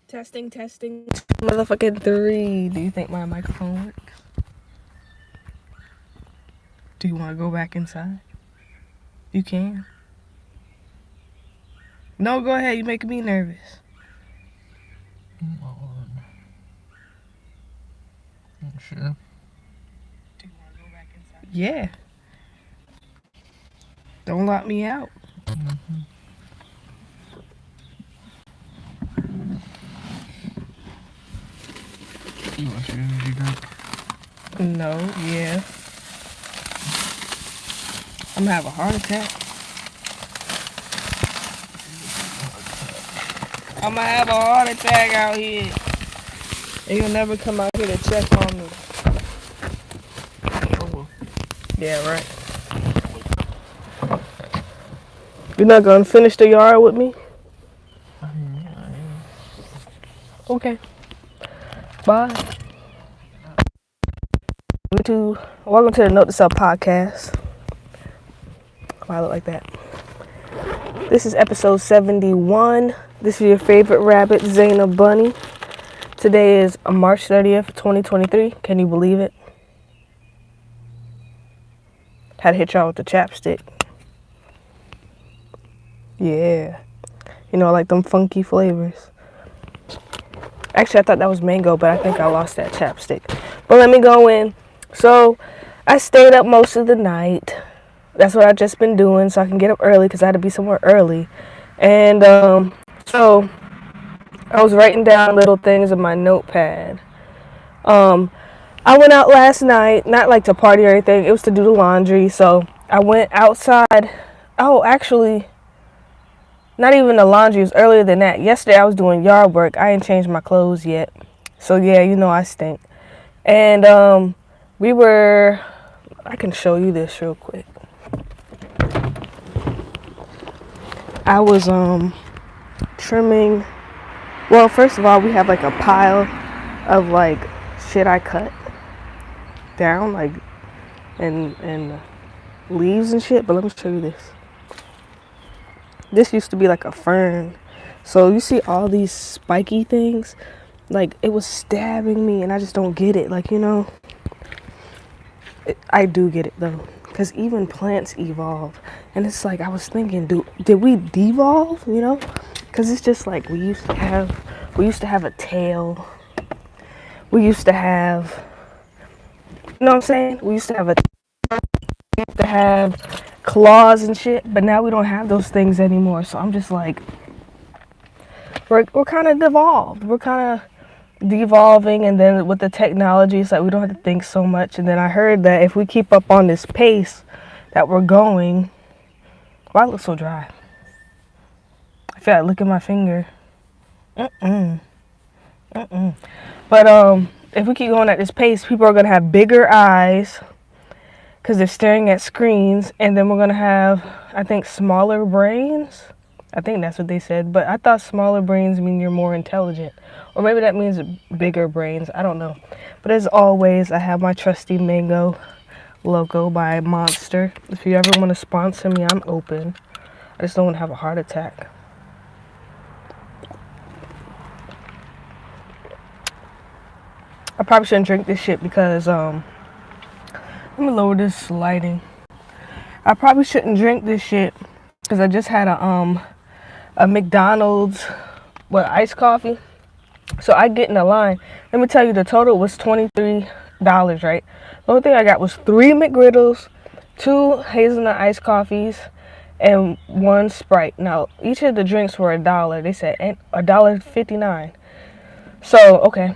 Testing. Motherfucking 3. Do you think my microphone works? Do you want to go back inside? You can. No, go ahead. You're making me nervous. Sure. Do you want to go back inside? Yeah. Don't lock me out. You want your energy drink? No, yeah. I'm gonna have a heart attack. I'm gonna have a heart attack out here. And you'll never come out here to check on me. Oh, Yeah, right. You're not gonna finish the yard with me? yeah. Okay. Bye. Welcome to the Note to Self podcast. Why I look like that? This is episode 71. This is your favorite rabbit, Zaina Bunny. Today is March 30th, 2023. Can you believe it? Had to hit y'all with the chapstick. Yeah. You know, like them funky flavors. Actually, I thought that was mango, but I think I lost that chapstick. But let me go in. So, I stayed up most of the night. That's what I just been doing, so I can get up early because I had to be somewhere early. And so I was writing down little things in my notepad. I went out last night, not like to party or anything. It was to do the laundry. So I went outside. Oh, actually, not even the laundry. It was earlier than that. Yesterday I was doing yard work. I ain't changed my clothes yet. So yeah, you know I stink. And I can show you this real quick. I was trimming. Well, first of all, we have like a pile of like shit I cut down, like and leaves and shit. But let me show you this. This used to be like a fern. So you see all these spiky things? Like it was stabbing me and I just don't get it. Like, you know, I do get it though. Because even plants evolve. And it's like I was thinking, did we devolve, you know? Because it's just like we used to have a tail. We used to have, you know what I'm saying? We used to have claws and shit, but now we don't have those things anymore. So I'm just like, we're kind of devolved. We're kind of devolving, and then with the technology, it's like we don't have to think so much. And then I heard that if we keep up on this pace that we're going, why I look so dry? I feel like look at my finger. But if we keep going at this pace, people are gonna have bigger eyes because they're staring at screens, and then we're gonna have, I think, smaller brains. I think that's what they said, but I thought smaller brains mean you're more intelligent. Or maybe that means bigger brains. I don't know. But as always, I have my trusty mango logo by Monster. If you ever want to sponsor me, I'm open. I just don't want to have a heart attack. I probably shouldn't drink this shit because, let me lower this lighting. I probably shouldn't drink this shit because I just had a McDonald's iced coffee. So I get in the line. Let me tell you, the total was $23, right? The only thing I got was 3 McGriddles, 2 hazelnut iced coffees, and 1 Sprite. Now, each of the drinks were $1. They said $1.59. So, okay.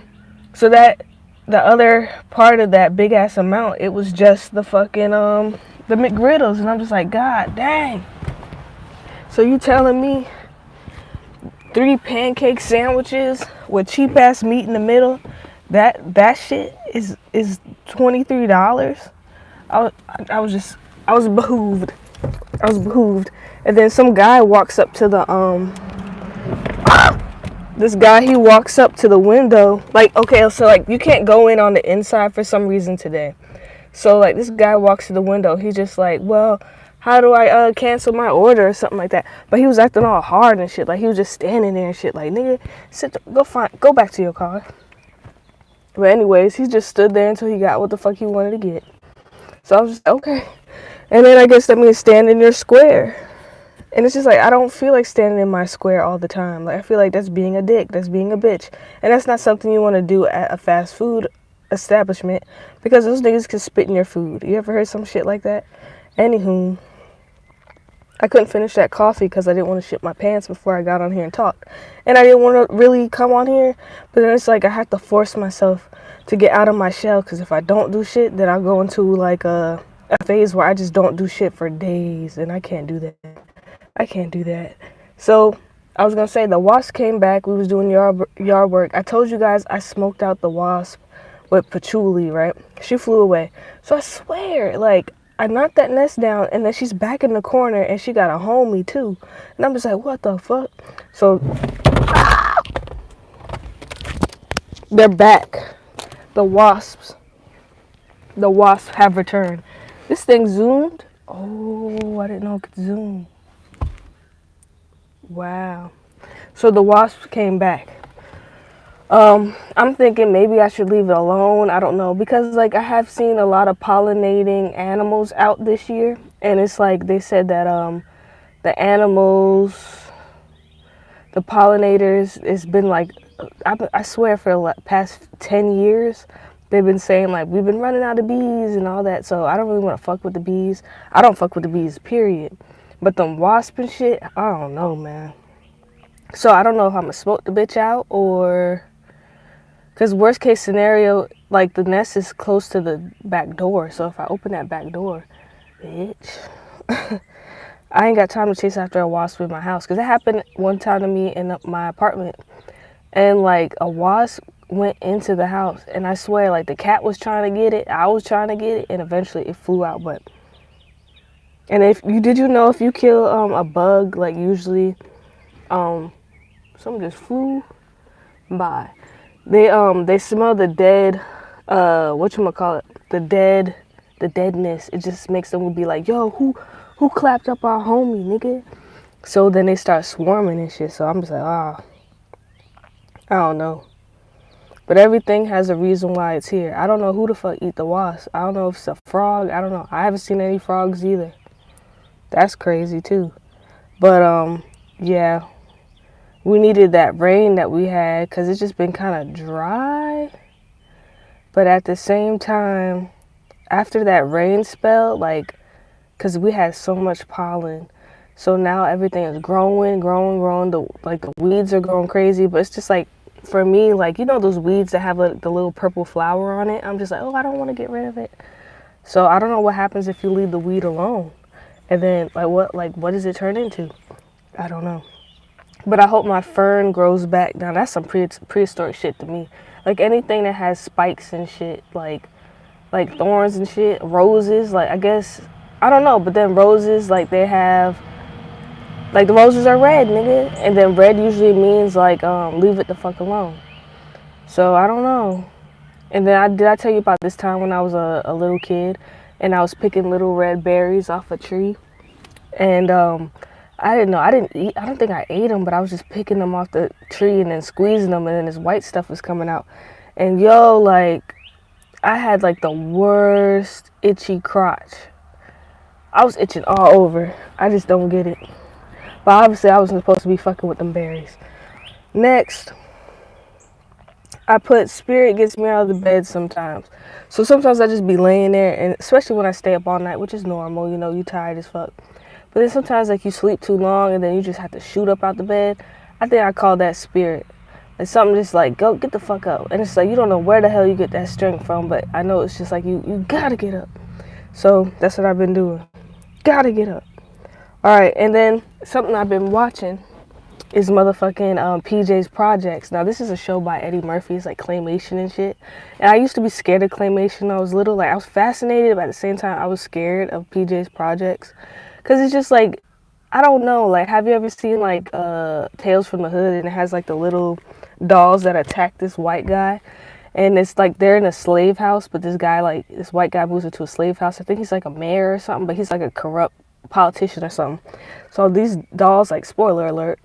So that, the other part of that big ass amount, it was just the fucking, the McGriddles. And I'm just like, God dang. So you telling me 3 pancake sandwiches with cheap ass meat in the middle, that shit is $23? I was behooved. And then some guy walks up to the this guy, he walks up to the window. Like, okay, so like you can't go in on the inside for some reason today. So like this guy walks to the window. He's just like, well, how do I cancel my order or something like that. But he was acting all hard and shit. Like he was just standing there and shit. Like, nigga, go back to your car. But anyways, he just stood there until he got what the fuck he wanted to get. So I was just okay. And then I guess that means stand in your square. And it's just like, I don't feel like standing in my square all the time. Like, I feel like that's being a dick. That's being a bitch. And that's not something you want to do at a fast food establishment, because those niggas can spit in your food. You ever heard some shit like that? Anywho, I couldn't finish that coffee because I didn't want to shit my pants before I got on here and talked. And I didn't want to really come on here, but then it's like I have to force myself to get out of my shell, because if I don't do shit, then I'll go into like a phase where I just don't do shit for days, and I can't do that. I can't do that. So I was gonna say, the wasp came back. We was doing yard work. I told you guys I smoked out the wasp with patchouli, right? She flew away. So I swear, like, I knocked that nest down, and then she's back in the corner, and she got a homie too. And I'm just like, what the fuck? So they're back. The wasps have returned. This thing zoomed. Oh, I didn't know it could zoom. Wow. So the wasps came back. I'm thinking maybe I should leave it alone. I don't know, because like I have seen a lot of pollinating animals out this year, and it's like they said that the animals, the pollinators, it's been like, I swear for the past 10 years they've been saying like we've been running out of bees and all that. So I don't really want to fuck with the bees. I don't fuck with the bees, period. But them wasp and shit, I don't know, man. So I don't know if I'm gonna smoke the bitch out, or, because worst case scenario, like the nest is close to the back door. So if I open that back door, bitch, I ain't got time to chase after a wasp in my house. Because it happened one time to me in my apartment, and like a wasp went into the house, and I swear, like the cat was trying to get it, I was trying to get it, and eventually it flew out. But, and did you know if you kill a bug, like usually something just flew by, they smell the dead, whatchamacallit, the deadness. It just makes them be like, yo, who clapped up our homie, nigga? So then they start swarming and shit. So I'm just like, I don't know. But everything has a reason why it's here. I don't know who the fuck eat the wasp. I don't know if it's a frog. I don't know. I haven't seen any frogs either. That's crazy too. But yeah, we needed that rain that we had, because it's just been kind of dry. But at the same time, after that rain spell, like, because we had so much pollen, so now everything is growing. The weeds are growing crazy. But it's just like, for me, like, you know those weeds that have like the little purple flower on it? I'm just like, oh, I don't want to get rid of it. So I don't know what happens if you leave the weed alone. And then what does it turn into? I don't know. But I hope my fern grows back. Now that's some prehistoric shit to me. Like anything that has spikes and shit, like thorns and shit, roses, like, I guess, I don't know, but then roses, like, they have, like, the roses are red, nigga, and then red usually means like leave it the fuck alone. So I don't know. And then did I tell you about this time when I was a little kid and I was picking little red berries off a tree, and I didn't know, I don't think I ate them, but I was just picking them off the tree and then squeezing them, and then this white stuff was coming out. And yo, like, I had like the worst itchy crotch. I was itching all over. I just don't get it. But obviously I wasn't supposed to be fucking with them berries. Next, I put spirit gets me out of the bed sometimes. So sometimes I just be laying there, and especially when I stay up all night, which is normal, you know, you tired as fuck. But then sometimes, like, you sleep too long and then you just have to shoot up out the bed. I think I call that spirit. Like, something just like, go get the fuck up. And it's like, you don't know where the hell you get that strength from, but I know it's just like, you gotta get up. So that's what I've been doing. Gotta get up. Alright, and then something I've been watching is motherfucking PJ's Projects. Now, this is a show by Eddie Murphy. It's like claymation and shit. And I used to be scared of claymation when I was little. Like, I was fascinated, but at the same time, I was scared of PJ's Projects. Because it's just like, I don't know, like, have you ever seen like Tales from the Hood, and it has like the little dolls that attack this white guy, and it's like they're in a slave house, but this white guy moves into a slave house. I think he's like a mayor or something, but he's like a corrupt politician or something. So these dolls, like, spoiler alert,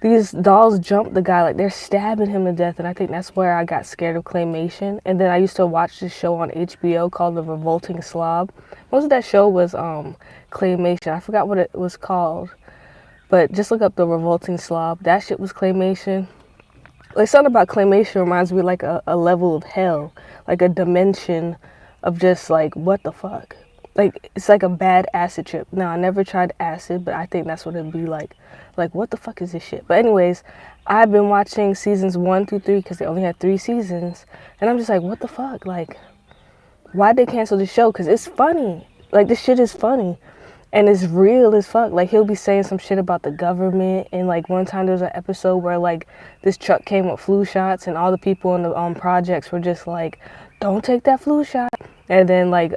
these dolls jump the guy, like they're stabbing him to death, and I think that's where I got scared of claymation. And then I used to watch this show on HBO called The Revolting Slob. Most of that show was claymation. I forgot what it was called, but just look up The Revolting Slob. That shit was claymation. Like, something about claymation reminds me like a level of hell, like a dimension of just like, what the fuck. Like, it's like a bad acid trip. Now, I never tried acid, but I think that's what it'd be like. Like, what the fuck is this shit? But anyways, I've been watching seasons 1 through 3 because they only had 3 seasons. And I'm just like, what the fuck? Like, why'd they cancel the show? Because it's funny. Like, this shit is funny. And it's real as fuck. Like, he'll be saying some shit about the government. And, like, one time there was an episode where, like, this truck came with flu shots. And all the people in the projects were just like, don't take that flu shot. And then, like,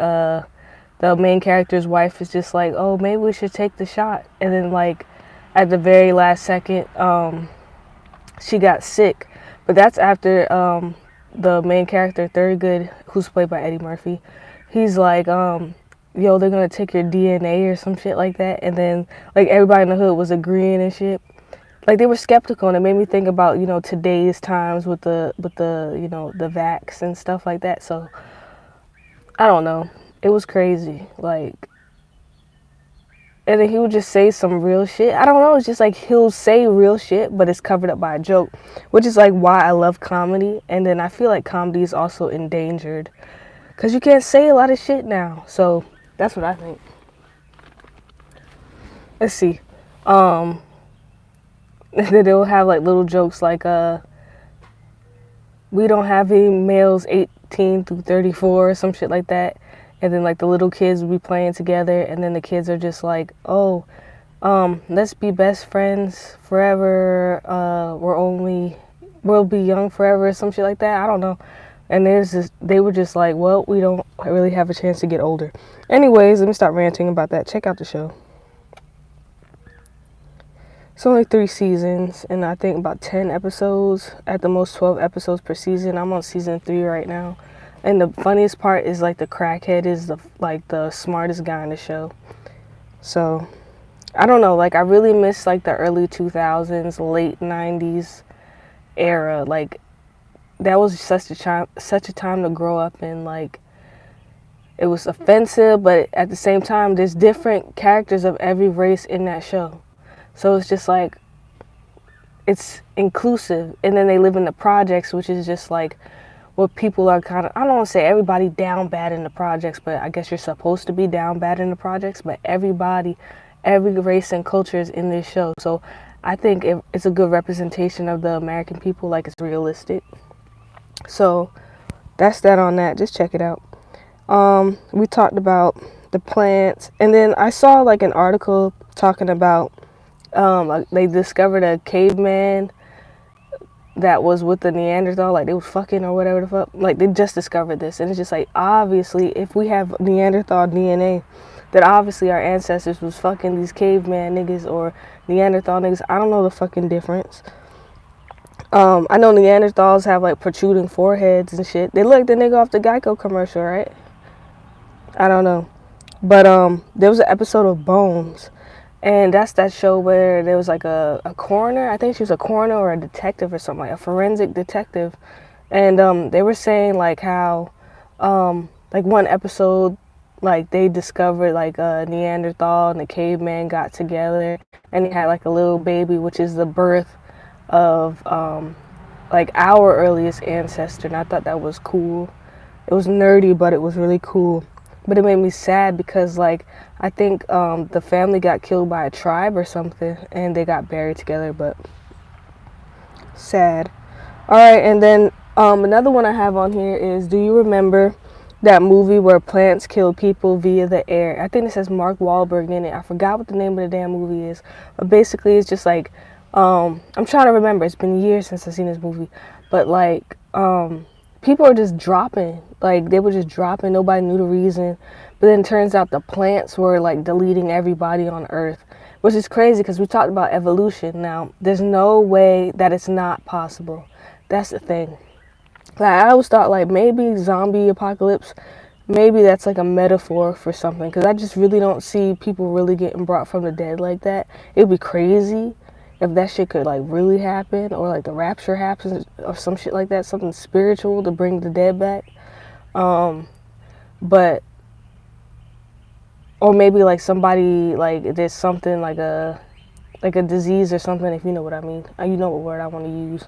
the main character's wife is just like, oh, maybe we should take the shot. And then, like, at the very last second, she got sick. But that's after the main character, Thurgood, who's played by Eddie Murphy, he's like, yo, they're gonna take your DNA or some shit like that. And then, like, everybody in the hood was agreeing and shit. Like, they were skeptical, and it made me think about, you know, today's times with the you know, the vax and stuff like that. So, I don't know. It was crazy. Like, and then he would just say some real shit. I don't know. It's just like he'll say real shit, but it's covered up by a joke, which is like why I love comedy. And then I feel like comedy is also endangered because you can't say a lot of shit now. So that's what I think. Let's see. Then they'll have like little jokes like, we don't have any males 18 through 34 or some shit like that. And then, like, the little kids will be playing together, and then the kids are just like, oh, let's be best friends forever. We'll be young forever, or some shit like that. I don't know. And they were just like, well, we don't really have a chance to get older. Anyways, let me stop ranting about that. Check out the show. It's only 3 seasons, and I think about 10 episodes, at the most 12 episodes per season. I'm on season 3 right now. And the funniest part is, like, the crackhead is the smartest guy in the show. So, I don't know. Like, I really miss, like, the early 2000s, late 90s era. Like, that was such a time to grow up in. Like, it was offensive, but at the same time, there's different characters of every race in that show. So it's just like, it's inclusive. And then they live in the projects, which is just like, where people are kind of, I don't want to say everybody down bad in the projects, but I guess you're supposed to be down bad in the projects, but everybody, every race and culture is in this show. So I think it's a good representation of the American people, like, it's realistic. So that's that on that. Just check it out. We talked about the plants, and then I saw like an article talking about they discovered a caveman that was with the Neanderthal, like they was fucking or whatever the fuck. Like, they just discovered this, and it's just like, obviously, if we have Neanderthal DNA, that obviously our ancestors was fucking these caveman niggas or Neanderthal niggas. I don't know the fucking difference. I know Neanderthals have like protruding foreheads and shit. They look like the nigga off the Geico commercial, right? I don't know. But there was an episode of Bones, and that's that show where there was like a coroner. I think she was a coroner or a detective or something, like a forensic detective. And they were saying like how, like one episode, like they discovered like a Neanderthal and the caveman got together and they had like a little baby, which is the birth of like our earliest ancestor. And I thought that was cool. It was nerdy, but it was really cool. But it made me sad because, like, I think the family got killed by a tribe or something, and they got buried together, but sad. All right, and then another one I have on here is, do you remember that movie where plants kill people via the air? I think it says Mark Wahlberg in it. I forgot what the name of the damn movie is, but basically it's just like, I'm trying to remember. It's been years since I've seen this movie, but like, people are just dropping. Like, they were just dropping. Nobody knew the reason. But then it turns out the plants were, like, deleting everybody on Earth. Which is crazy because we talked about evolution. Now, there's no way that it's not possible. That's the thing. Like, I always thought, like, maybe zombie apocalypse, maybe that's like a metaphor for something, because I just really don't see people really getting brought from the dead like that. It would be crazy if that shit could like really happen, or like the rapture happens or some shit like that, something spiritual to bring the dead back. But or maybe like somebody, like there's something like a disease or something, if you know what I mean. You know what word I want to use.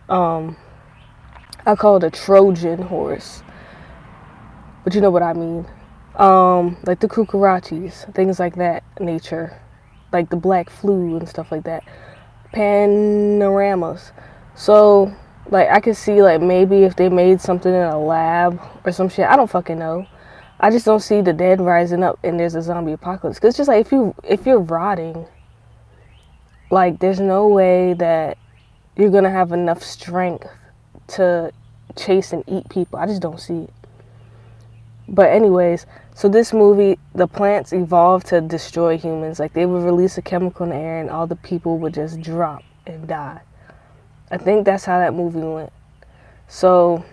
I call it a Trojan horse, but you know what I mean. Like the cucarachas, things like that nature, like the black flu and stuff like that. Panoramas. So like I could see like maybe if they made something in a lab or some shit. I don't fucking know. I just don't see the dead rising up and there's a zombie apocalypse. Cause it's just like if you're rotting, like there's no way that you're gonna have enough strength to chase and eat people. I just don't see it. But anyways, so this movie, the plants evolved to destroy humans. Like they would release a chemical in the air and all the people would just drop and die. I think that's how that movie went. So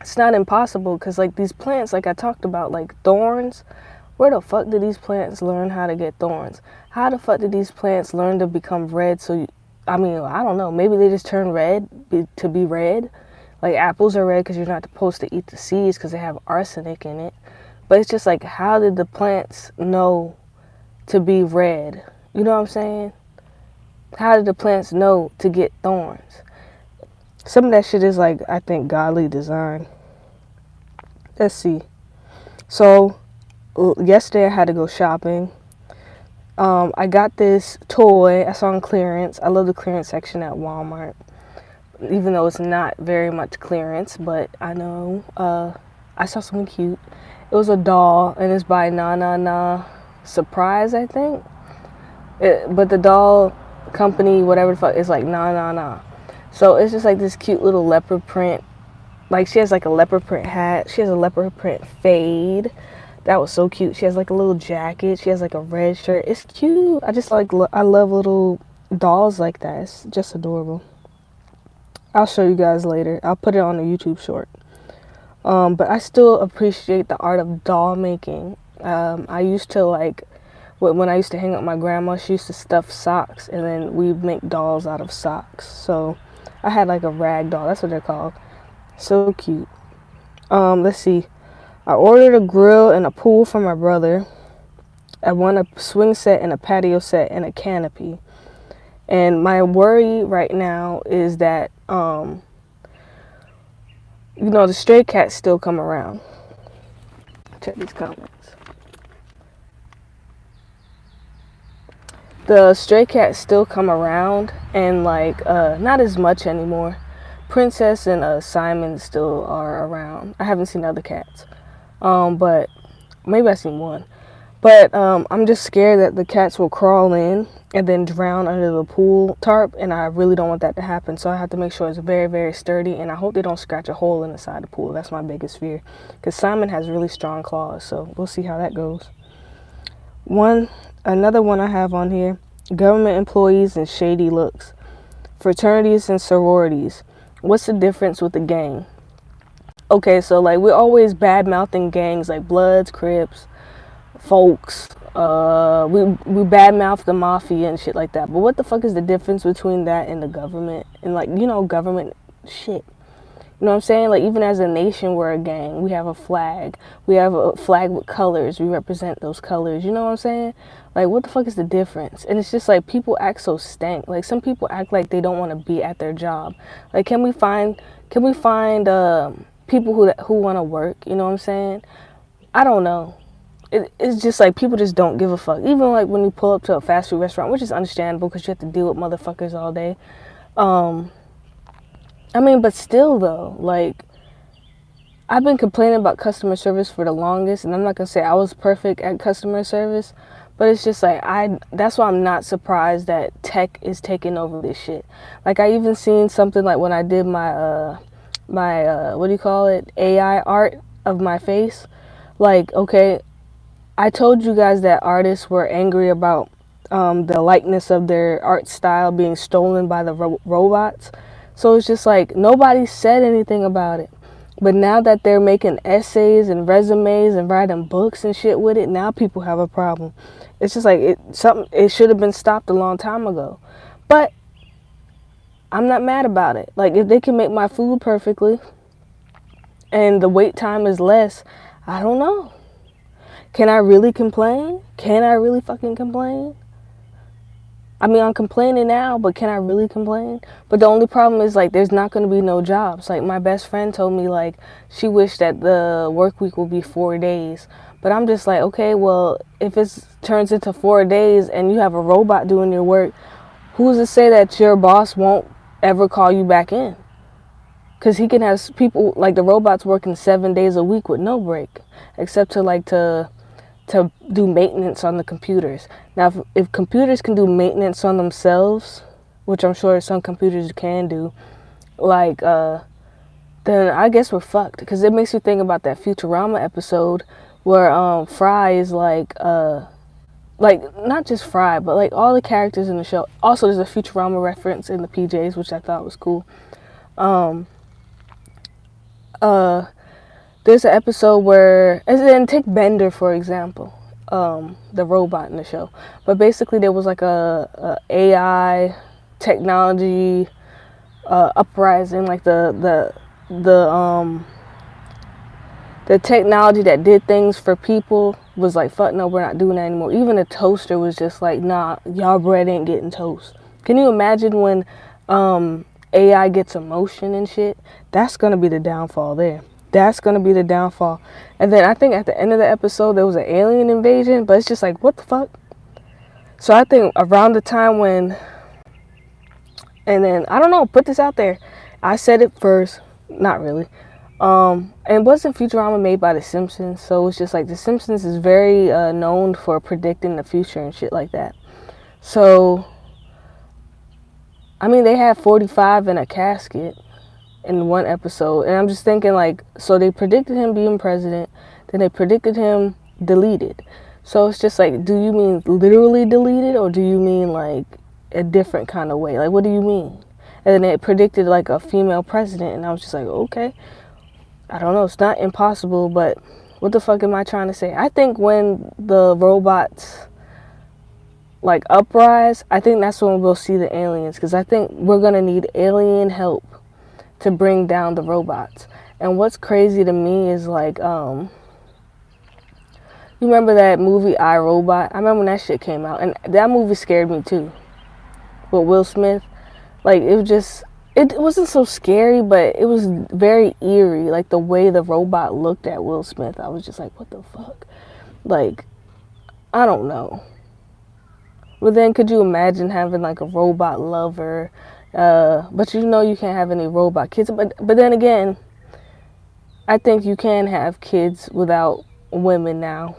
it's not impossible, because like these plants, like I talked about, like thorns, where the fuck did these plants learn how to get thorns? How the fuck did these plants learn to become red? I don't know. Maybe they just turn red to be red. Like apples are red because you're not supposed to eat the seeds because they have arsenic in it. But it's just like, how did the plants know to be red? You know what I'm saying? How did the plants know to get thorns? Some of that shit is like, I think, godly design. Let's see. So yesterday I had to go shopping. I got this toy I saw on clearance. I love the clearance section at Walmart, even though it's not very much clearance, but I know I saw something cute. It was a doll, and it's by Na Na Na Surprise, I think. But the doll company, whatever the fuck, is like Na Na Na. So it's just like this cute little leopard print. Like she has like a leopard print hat. She has a leopard print fade. That was so cute. She has like a little jacket. She has like a red shirt. It's cute. I just like, I love little dolls like that. It's just adorable. I'll show you guys later. I'll put it on a YouTube short. But I still appreciate the art of doll making. I used to like, when I used to hang out with my grandma, she used to stuff socks, and then we'd make dolls out of socks. So I had like a rag doll. That's what they're called. So cute. Let's see. I ordered a grill and a pool for my brother. I want a swing set and a patio set and a canopy. And my worry right now is that, the stray cats still come around. Check these comments. The stray cats still come around, and like, not as much anymore. Princess and Simon still are around. I haven't seen other cats. But maybe I've seen one. But I'm just scared that the cats will crawl in and then drown under the pool tarp, and I really don't want that to happen. So I have to make sure it's very, very sturdy, and I hope they don't scratch a hole in the side of the pool. That's my biggest fear, because Simon has really strong claws, so we'll see how that goes. Another one I have on here: government employees and shady looks. Fraternities and sororities. What's the difference with the gang? Okay, so like we're always bad-mouthing gangs like Bloods, Crips, Folks. We bad-mouth the mafia and shit like that. But what the fuck is the difference between that and the government? And like, government shit. You know what I'm saying? Like, even as a nation, we're a gang. We have a flag. We have a flag with colors. We represent those colors. You know what I'm saying? Like, what the fuck is the difference? And it's just like, people act so stank. Like, some people act like they don't want to be at their job. Like, can we find people who want to work? You know what I'm saying? I don't know. It's just like, people just don't give a fuck. Even like when you pull up to a fast food restaurant, which is understandable because you have to deal with motherfuckers all day. But still though, like, I've been complaining about customer service for the longest, and I'm not gonna say I was perfect at customer service, but it's just like, that's why I'm not surprised that tech is taking over this shit. Like, I even seen something like when I did my what do you call it, AI art of my face. Like, okay, I told you guys that artists were angry about the likeness of their art style being stolen by the robots. So it's just like, nobody said anything about it. But now that they're making essays and resumes and writing books and shit with it, now people have a problem. It's just like it should have been stopped a long time ago. But I'm not mad about it. Like, if they can make my food perfectly and the wait time is less, I don't know. Can I really complain? Can I really fucking complain? I mean, I'm complaining now, but can I really complain? But the only problem is, like, there's not going to be no jobs. Like, my best friend told me, like, she wished that the work week would be 4 days. But I'm just like, okay, well, if it turns into 4 days and you have a robot doing your work, who's to say that your boss won't ever call you back in? Because he can have people, like, the robots working 7 days a week with no break, except to do maintenance on the computers. Now, if computers can do maintenance on themselves, which I'm sure some computers can do, like, then I guess we're fucked. Because it makes you think about that Futurama episode where Fry is like, not just Fry, but like all the characters in the show. Also, there's a Futurama reference in the PJs, which I thought was cool. There's an episode where, and then take Bender for example, the robot in the show. But basically, there was like a AI technology uprising, like the technology that did things for people was like, fuck no, we're not doing that anymore. Even a toaster was just like, nah, y'all bread ain't getting toast. Can you imagine when AI gets emotion and shit? That's gonna be the downfall there. That's gonna be the downfall. And then I think at the end of the episode there was an alien invasion, but it's just like, what the fuck? So I think around the time when, and then I don't know, put this out there. I said it first, not really. And wasn't Futurama made by The Simpsons? So it's just like The Simpsons is very known for predicting the future and shit like that. So, I mean, they had 45 in a casket in one episode, and I'm just thinking, like, so they predicted him being president, then they predicted him deleted. So it's just like, do you mean literally deleted, or do you mean like a different kind of way? Like, what do you mean? And then they predicted like a female president, and I was just like, okay, I don't know, it's not impossible, but what the fuck am I trying to say? I think when the robots like uprise, I think that's when we'll see the aliens, because I think we're gonna need alien help to bring down the robots. And what's crazy to me is like, you remember that movie I, Robot? I remember when that shit came out, and that movie scared me too. With Will Smith, like, it wasn't so scary, but it was very eerie. Like the way the robot looked at Will Smith, I was just like, what the fuck? Like, I don't know. But then could you imagine having like a robot lover? But you know you can't have any robot kids. But then again, I think you can have kids without women now.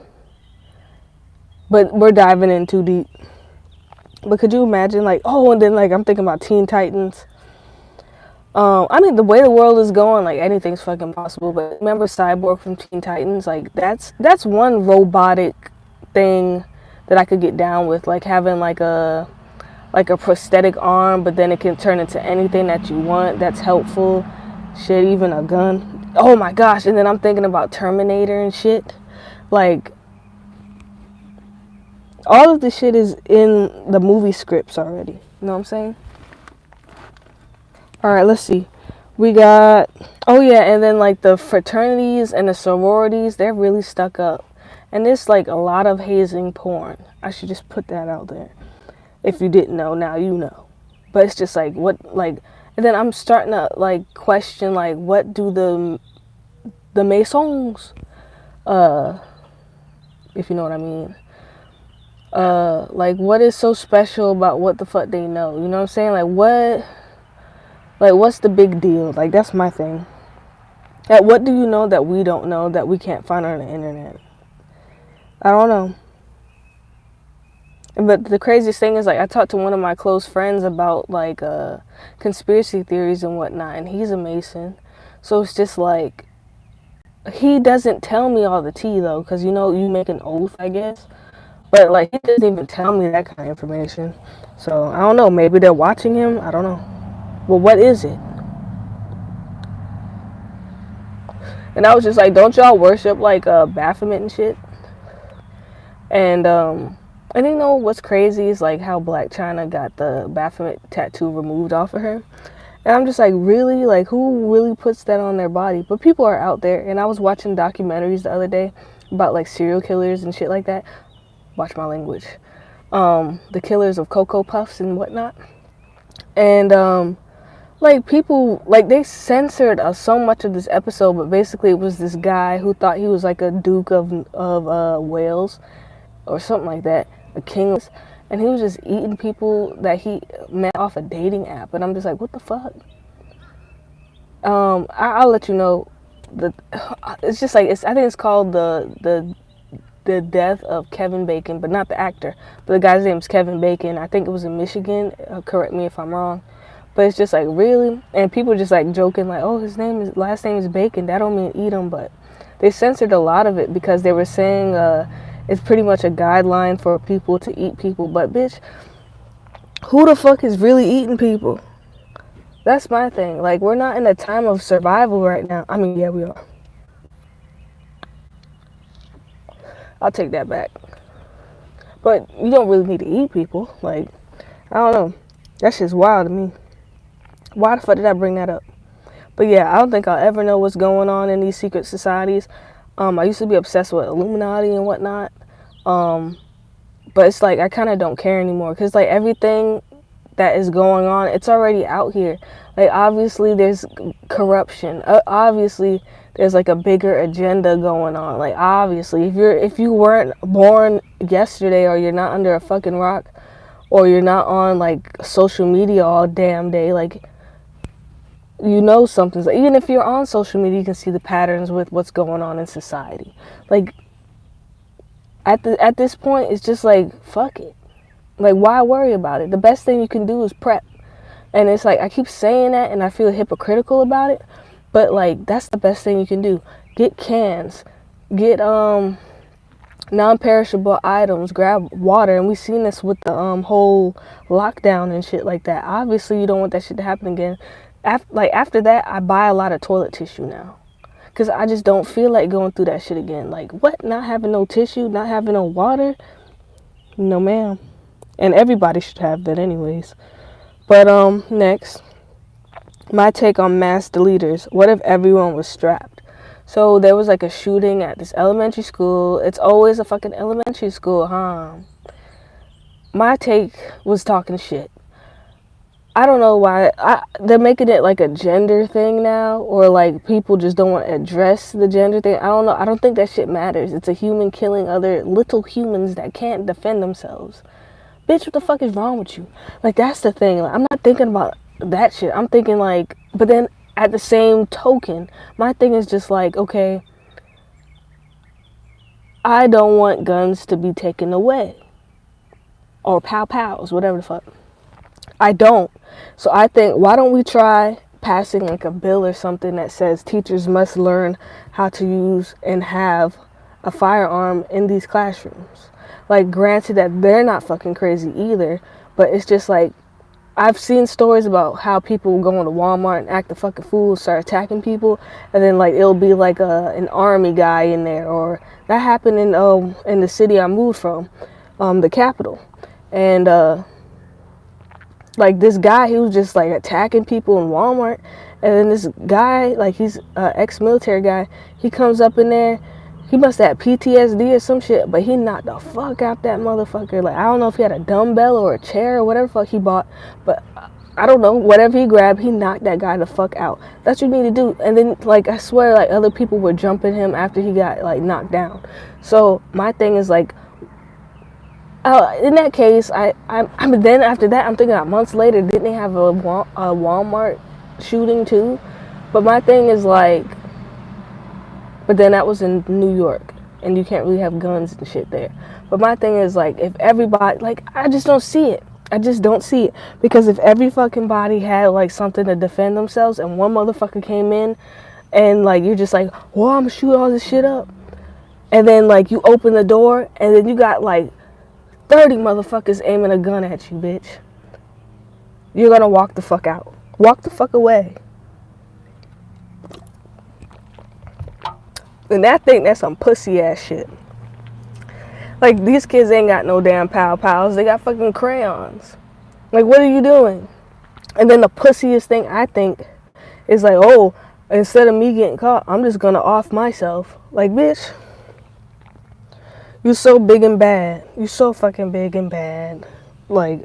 But we're diving in too deep. But could you imagine, like, oh, and then like I'm thinking about Teen Titans. I mean, the way the world is going, like, anything's fucking possible. But remember Cyborg from Teen Titans? Like, that's one robotic thing that I could get down with, like having like a prosthetic arm, but then it can turn into anything that you want. That's helpful. Shit, even a gun. Oh my gosh! And then I'm thinking about Terminator and shit. Like, all of the shit is in the movie scripts already. You know what I'm saying? All right, let's see. We got, oh yeah, and then like the fraternities and the sororities, they're really stuck up. And there's like a lot of hazing porn. I should just put that out there. If you didn't know, now you know. But it's just like, what, like, and then I'm starting to like question, like, what do the Masons, if you know what I mean, like, what is so special about what the fuck they know? You know what I'm saying? Like, what's the big deal? Like, that's my thing. Like, what do you know that we don't know, that we can't find on the internet? I don't know. But the craziest thing is, like, I talked to one of my close friends about, like, conspiracy theories and whatnot, and he's a Mason. So it's just like, he doesn't tell me all the tea, though, because, you know, you make an oath, I guess. But, like, he doesn't even tell me that kind of information. So, I don't know. Maybe they're watching him. I don't know. Well, what is it? And I was just like, don't y'all worship like Baphomet and shit? And you know what's crazy is like how Black China got the Baphomet tattoo removed off of her. And I'm just like, really? Like, who really puts that on their body? But people are out there. And I was watching documentaries the other day about like serial killers and shit like that. Watch my language. The killers of Cocoa Puffs and whatnot. And like people, like they censored so much of this episode, but basically it was this guy who thought he was like a Duke of Wales or something like that, a king, and he was just eating people that he met off a dating app. And I'm just like, what the fuck? I'll let you know. It's just like, I think it's called the death of Kevin Bacon, but not the actor. But the guy's name is Kevin Bacon. I think it was in Michigan. Correct me if I'm wrong. But it's just like, really? And people just like joking like, oh, his last name is Bacon. That don't mean eat him. But they censored a lot of it because they were saying it's pretty much a guideline for people to eat people. But bitch, who the fuck is really eating people? That's my thing. Like, we're not in a time of survival right now. I mean, yeah, we are. I'll take that back. But you don't really need to eat people. Like, I don't know. That shit's wild to me. Why the fuck did I bring that up? But yeah, I don't think I'll ever know what's going on in these secret societies. I used to be obsessed with Illuminati and whatnot. But it's like, I kind of don't care anymore. Because like everything that is going on, it's already out here. Like, obviously there's corruption. Obviously there's like a bigger agenda going on. Like, obviously if you weren't born yesterday, or you're not under a fucking rock, or you're not on like social media all damn day, like, you know something's, even if you're on social media, you can see the patterns with what's going on in society. Like, at this point, it's just like, fuck it. Like, why worry about it? The best thing you can do is prep. And it's like, I keep saying that and I feel hypocritical about it, but like, that's the best thing you can do. Get cans, get non-perishable items, grab water. And we've seen this with the whole lockdown and shit like that. Obviously you don't want that shit to happen again. After that, I buy a lot of toilet tissue now, because I just don't feel like going through that shit again. Like, what? Not having no tissue, not having no water? No ma'am. And everybody should have that anyways. But next, my take on mass deleters. What if everyone was strapped? So there was like a shooting at this elementary school. It's always a fucking elementary school, huh? My take was talking shit. I don't know why they're making it like a gender thing now, or like people just don't want to address the gender thing. I don't know. I don't think that shit matters. It's a human killing other little humans that can't defend themselves. Bitch, what the fuck is wrong with you? Like, that's the thing. Like, I'm not thinking about that shit. I'm thinking like, but then at the same token, my thing is just like, okay, I don't want guns to be taken away, or pow-pows, whatever the fuck. I don't. So I think, why don't we try passing like a bill or something that says teachers must learn how to use and have a firearm in these classrooms. Like, granted that they're not fucking crazy either, but it's just like, I've seen stories about how people go into Walmart and act a fucking fool, start attacking people, and then like it'll be like an army guy in there. Or that happened in the city I moved from, the capital. And like, this guy, he was just like attacking people in Walmart. And then this guy, like, he's an ex-military guy, he comes up in there. He must have PTSD or some shit, but he knocked the fuck out that motherfucker. Like, I don't know if he had a dumbbell or a chair or whatever the fuck he bought, but I don't know, whatever he grabbed, he knocked that guy the fuck out. That's what you need to do. And then, like, I swear, like, other people were jumping him after he got like knocked down. So my thing is like, in that case, I mean, then after that, I'm thinking about months later, didn't they have a Walmart shooting too? But my thing is like, but then that was in New York, and you can't really have guns and shit there. But my thing is like, if everybody, like, I just don't see it. I just don't see it. Because if every fucking body had like something to defend themselves, and one motherfucker came in, and like, you're just like, well, I'm gonna shoot all this shit up. And then like, you open the door, and then you got like 30 motherfuckers aiming a gun at you, bitch. You're gonna walk the fuck out. Walk the fuck away. And I think that's some pussy ass shit. Like, these kids ain't got no damn pals. They got fucking crayons. Like, what are you doing? And then the pussiest thing I think is like, oh, instead of me getting caught, I'm just gonna off myself. Like, bitch, you so big and bad. You so fucking big and bad. Like,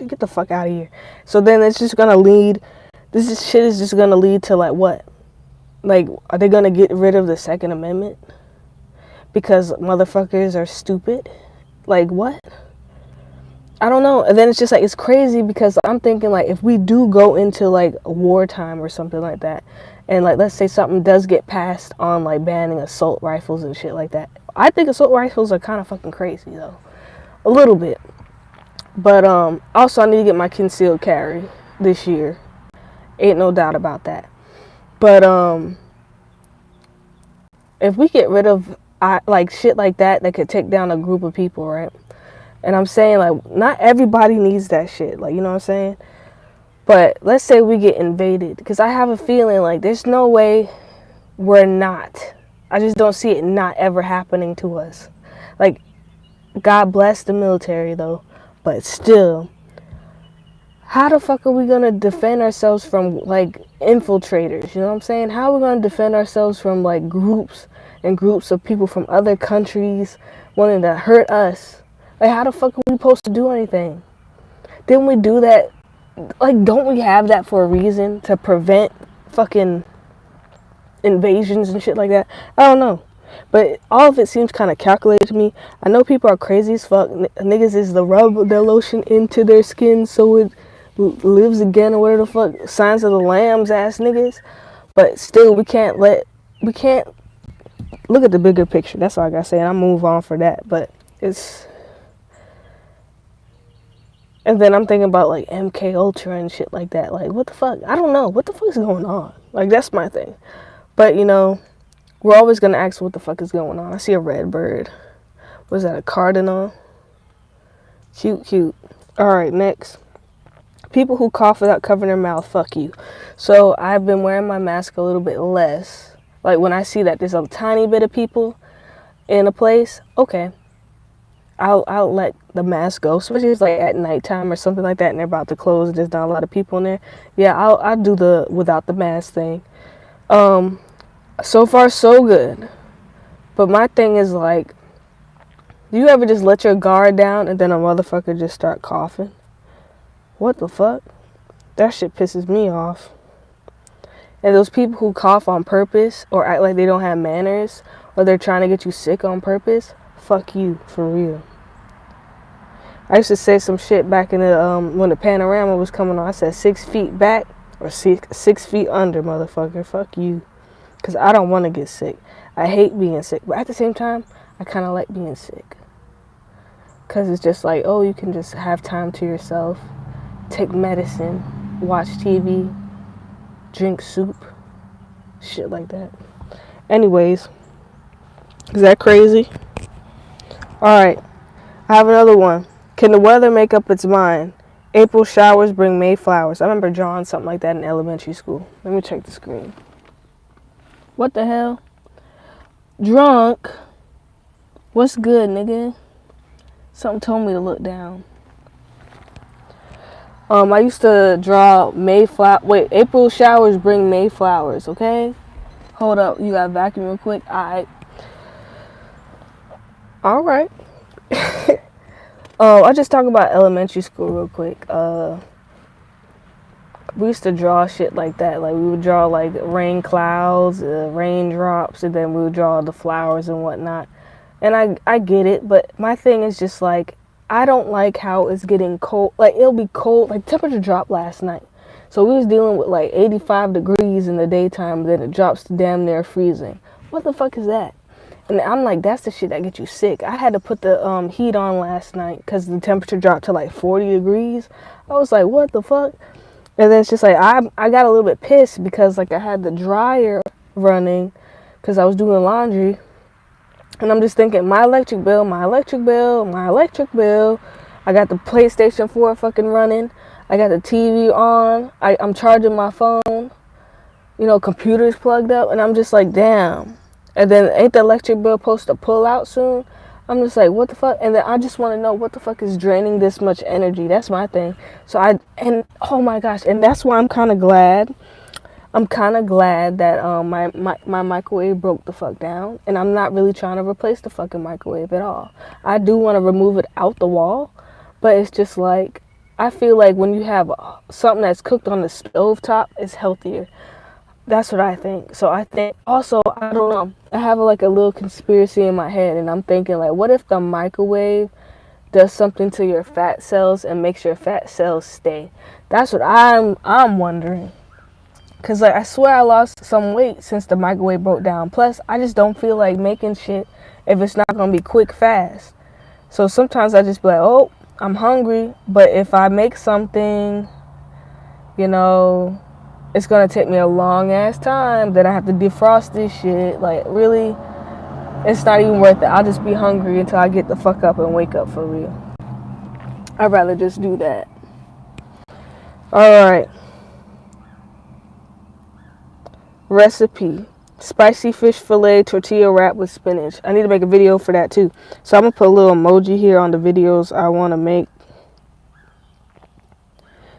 get the fuck out of here. So then it's just gonna lead, shit is just gonna lead to like what? Like, are they gonna get rid of the Second Amendment? Because motherfuckers are stupid? Like, what? I don't know. And then it's just like, it's crazy because I'm thinking like, if we do go into like wartime or something like that, and like, let's say something does get passed on like banning assault rifles and shit like that. I think assault rifles are kind of fucking crazy though. A little bit. But also I need to get my concealed carry this year. Ain't no doubt about that. But if we get rid of like shit like that could take down a group of people, right? And I'm saying like, not everybody needs that shit, like, you know what I'm saying? But let's say we get invaded, because I have a feeling like there's no way we're not. I just don't see it not ever happening to us. Like, God bless the military though, but still, how the fuck are we gonna defend ourselves from like infiltrators? You know what I'm saying? How are we gonna defend ourselves from like groups and groups of people from other countries wanting to hurt us? Like, how the fuck are we supposed to do anything? Didn't we do that? Like, don't we have that for a reason? To prevent fucking invasions and shit like that? I don't know. But all of it seems kind of calculated to me. I know people are crazy as fuck. Niggas is to rub their lotion into their skin so it lives again or whatever the fuck. Signs of the lambs ass niggas. But still, we can't look at the bigger picture. That's all I gotta say. And I'll move on for that. But it's... And then I'm thinking about like MK Ultra and shit like that. Like, what the fuck? I don't know. What the fuck is going on? Like, that's my thing. But, you know, we're always going to ask what the fuck is going on. I see a red bird. What is that, a cardinal? Cute, cute. Alright, next. People who cough without covering their mouth, fuck you. So, I've been wearing my mask a little bit less. Like, when I see that there's a tiny bit of people in a place, okay. I'll let the mask go, especially if it's like at nighttime or something like that and they're about to close and there's not a lot of people in there. Yeah, I'll do the without the mask thing. So far so good. But my thing is like, do you ever just let your guard down and then a motherfucker just start coughing? What the fuck? That shit pisses me off. And those people who cough on purpose or act like they don't have manners or they're trying to get you sick on purpose, fuck you, for real. I used to say some shit back in the when the panorama was coming on. I said 6 feet back or 6 feet under, motherfucker. Fuck you. Because I don't want to get sick. I hate being sick. But at the same time, I kind of like being sick. Because it's just like, oh, you can just have time to yourself. Take medicine. Watch TV. Drink soup. Shit like that. Anyways. Is that crazy? Alright. I have another one. Can the weather make up its mind? April showers bring May flowers. I remember drawing something like that in elementary school. Let me check the screen. What the hell? Drunk? What's good, nigga? Something told me to look down. I used to draw April showers bring May flowers, okay? Hold up, you gotta vacuum real quick. Alright. I'll just talk about elementary school real quick. We used to draw shit like that. Like, we would draw like rain clouds, raindrops, and then we would draw the flowers and whatnot. And I get it, but my thing is just like, I don't like how it's getting cold. Like, it'll be cold. Like, temperature dropped last night. So we was dealing with like 85 degrees in the daytime, then it drops to damn near freezing. What the fuck is that? And I'm like, that's the shit that gets you sick. I had to put the heat on last night because the temperature dropped to like 40 degrees. I was like, what the fuck? And then it's just like, I got a little bit pissed because like I had the dryer running because I was doing laundry. And I'm just thinking, my electric bill. I got the PlayStation 4 fucking running. I got the TV on. I'm charging my phone. You know, computer's plugged up. And I'm just like, damn. And then ain't the electric bill supposed to pull out soon? I'm just like, what the fuck? And then I just want to know what the fuck is draining this much energy. That's my thing. And oh my gosh, and that's why I'm kind of glad. I'm kind of glad that my microwave broke the fuck down, and I'm not really trying to replace the fucking microwave at all. I do want to remove it out the wall, but it's just like, I feel like when you have something that's cooked on the stove top, it's healthier. That's what I think. So I think also, I don't know, I have like a little conspiracy in my head, and I'm thinking like, what if the microwave does something to your fat cells and makes your fat cells stay? That's what I'm wondering. Cause like I swear I lost some weight since the microwave broke down. Plus I just don't feel like making shit if it's not gonna be quick fast. So sometimes I just be like, oh, I'm hungry, but if I make something, you know, it's gonna take me a long ass time. Then I have to defrost this shit. Like really, it's not even worth it. I'll just be hungry until I get the fuck up and wake up for real. I'd rather just do that. Alright. Recipe: spicy fish fillet tortilla wrap with spinach. I need to make a video for that too. So I'm gonna put a little emoji here on the videos I want to make,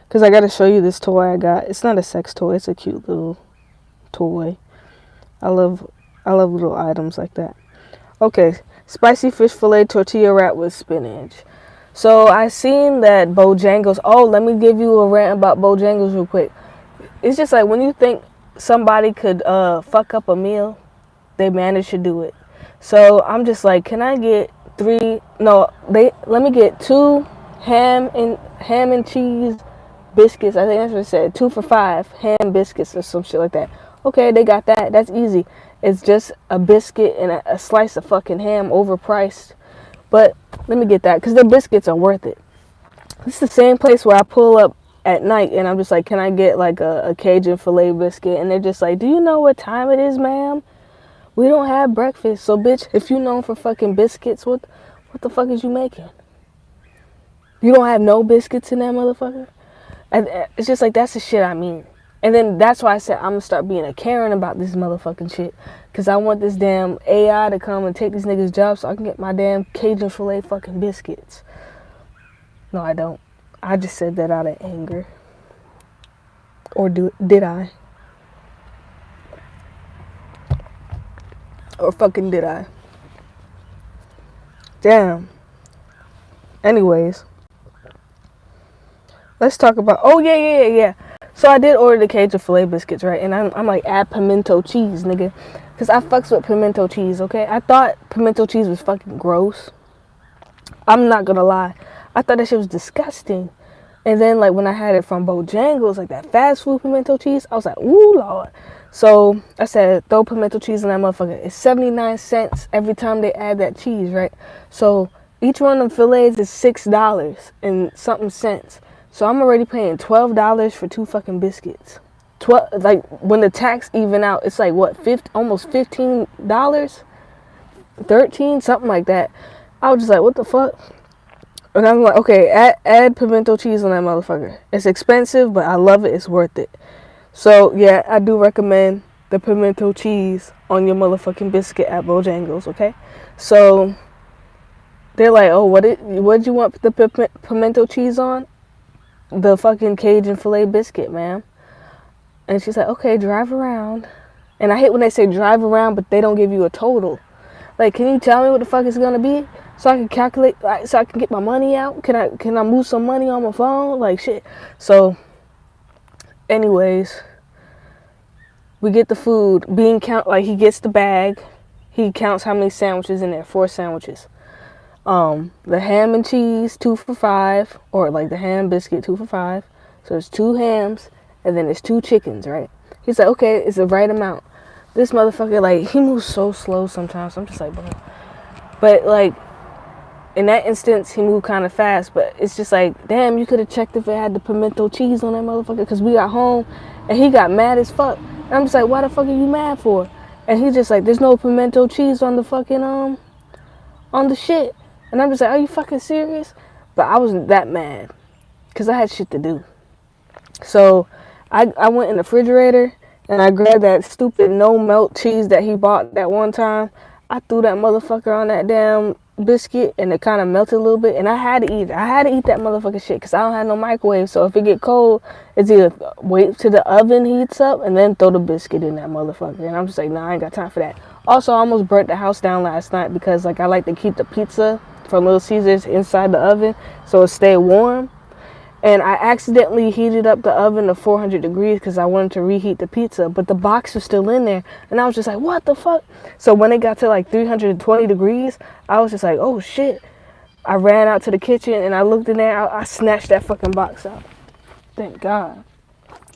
because I gotta show you this toy I got. It's not a sex toy, it's a cute little toy. I love little items like that. Okay, spicy fish fillet tortilla wrap with spinach. So I seen that Bojangles. Oh, let me give you a rant about Bojangles real quick. It's just like when you think somebody could fuck up a meal, they manage to do it. So I'm just like, can I get let me get 2 ham and cheese biscuits. I think that's what it said, 2 for $5 ham biscuits or some shit like that. Okay, they got that. That's easy. It's just a biscuit and a slice of fucking ham, overpriced. But let me get that, because the biscuits are worth it. It's the same place where I pull up at night and I'm just like, can I get like a Cajun filet biscuit? And they're just like, do you know what time it is, ma'am? We don't have breakfast. So bitch, if you known for fucking biscuits, what the fuck is you making? You don't have no biscuits in that motherfucker? And it's just like, that's the shit I mean. And then that's why I said I'm gonna start being a Karen about this motherfucking shit, because I want this damn AI to come and take these niggas' jobs so I can get my damn Cajun filet fucking biscuits. No, I don't. I just said that out of anger. Or did I? Or fucking did I? Damn. Anyways. Let's talk about... Oh, yeah. So I did order the Cajun filet biscuits, right? And I'm like, add pimento cheese, nigga. Because I fucks with pimento cheese, okay? I thought pimento cheese was fucking gross. I'm not gonna lie. I thought that shit was disgusting. And then, like, when I had it from Bojangles, like that fast food pimento cheese, I was like, ooh, Lord. So I said, throw pimento cheese in that motherfucker. It's 79 cents every time they add that cheese, right? So each one of them fillets is $6 and something cents. So I'm already paying $12 for 2 fucking biscuits. Like, when the tax even out, it's like, what, almost $15? 13? Something like that. I was just like, what the fuck? And I'm like, okay, add pimento cheese on that motherfucker. It's expensive, but I love it. It's worth it. So, yeah, I do recommend the pimento cheese on your motherfucking biscuit at Bojangles, okay? So, they're like, oh, what'd you want the pimento cheese on? The fucking Cajun filet biscuit, ma'am. And she's like, okay, drive around. And I hate when they say drive around, but they don't give you a total. Like, can you tell me what the fuck it's gonna be? So I can calculate, like, so I can get my money out? Can I move some money on my phone? Like, shit. So, anyways, we get the food. Like, he gets the bag. He counts how many sandwiches in there. 4 sandwiches. The ham and cheese, 2 for $5. Or, like, the ham biscuit, 2 for $5. So, it's 2 hams, and then it's 2 chickens, right? He's like, okay, it's the right amount. This motherfucker, like, he moves so slow sometimes. I'm just like, bro. But, like, in that instance, he moved kind of fast, but it's just like, damn, you could have checked if it had the pimento cheese on that motherfucker, because we got home, and he got mad as fuck. And I'm just like, why the fuck are you mad for? And he's just like, there's no pimento cheese on the fucking, on the shit. And I'm just like, are you fucking serious? But I wasn't that mad, because I had shit to do. So, I went in the refrigerator, and I grabbed that stupid no melt cheese that he bought that one time. I threw that motherfucker on that damn biscuit and it kind of melted a little bit, and I had to eat it. I had to eat that motherfucking shit because I don't have no microwave. So if it get cold, it's either wait till the oven heats up and then throw the biscuit in that motherfucker. And I'm just like, nah, I ain't got time for that. Also, I almost burnt the house down last night because like I like to keep the pizza from Little Caesars inside the oven so it stay warm. And I accidentally heated up the oven to 400 degrees because I wanted to reheat the pizza, but the box was still in there. And I was just like, what the fuck? So when it got to like 320 degrees, I was just like, oh shit. I ran out to the kitchen and I looked in there. I snatched that fucking box out. Thank God.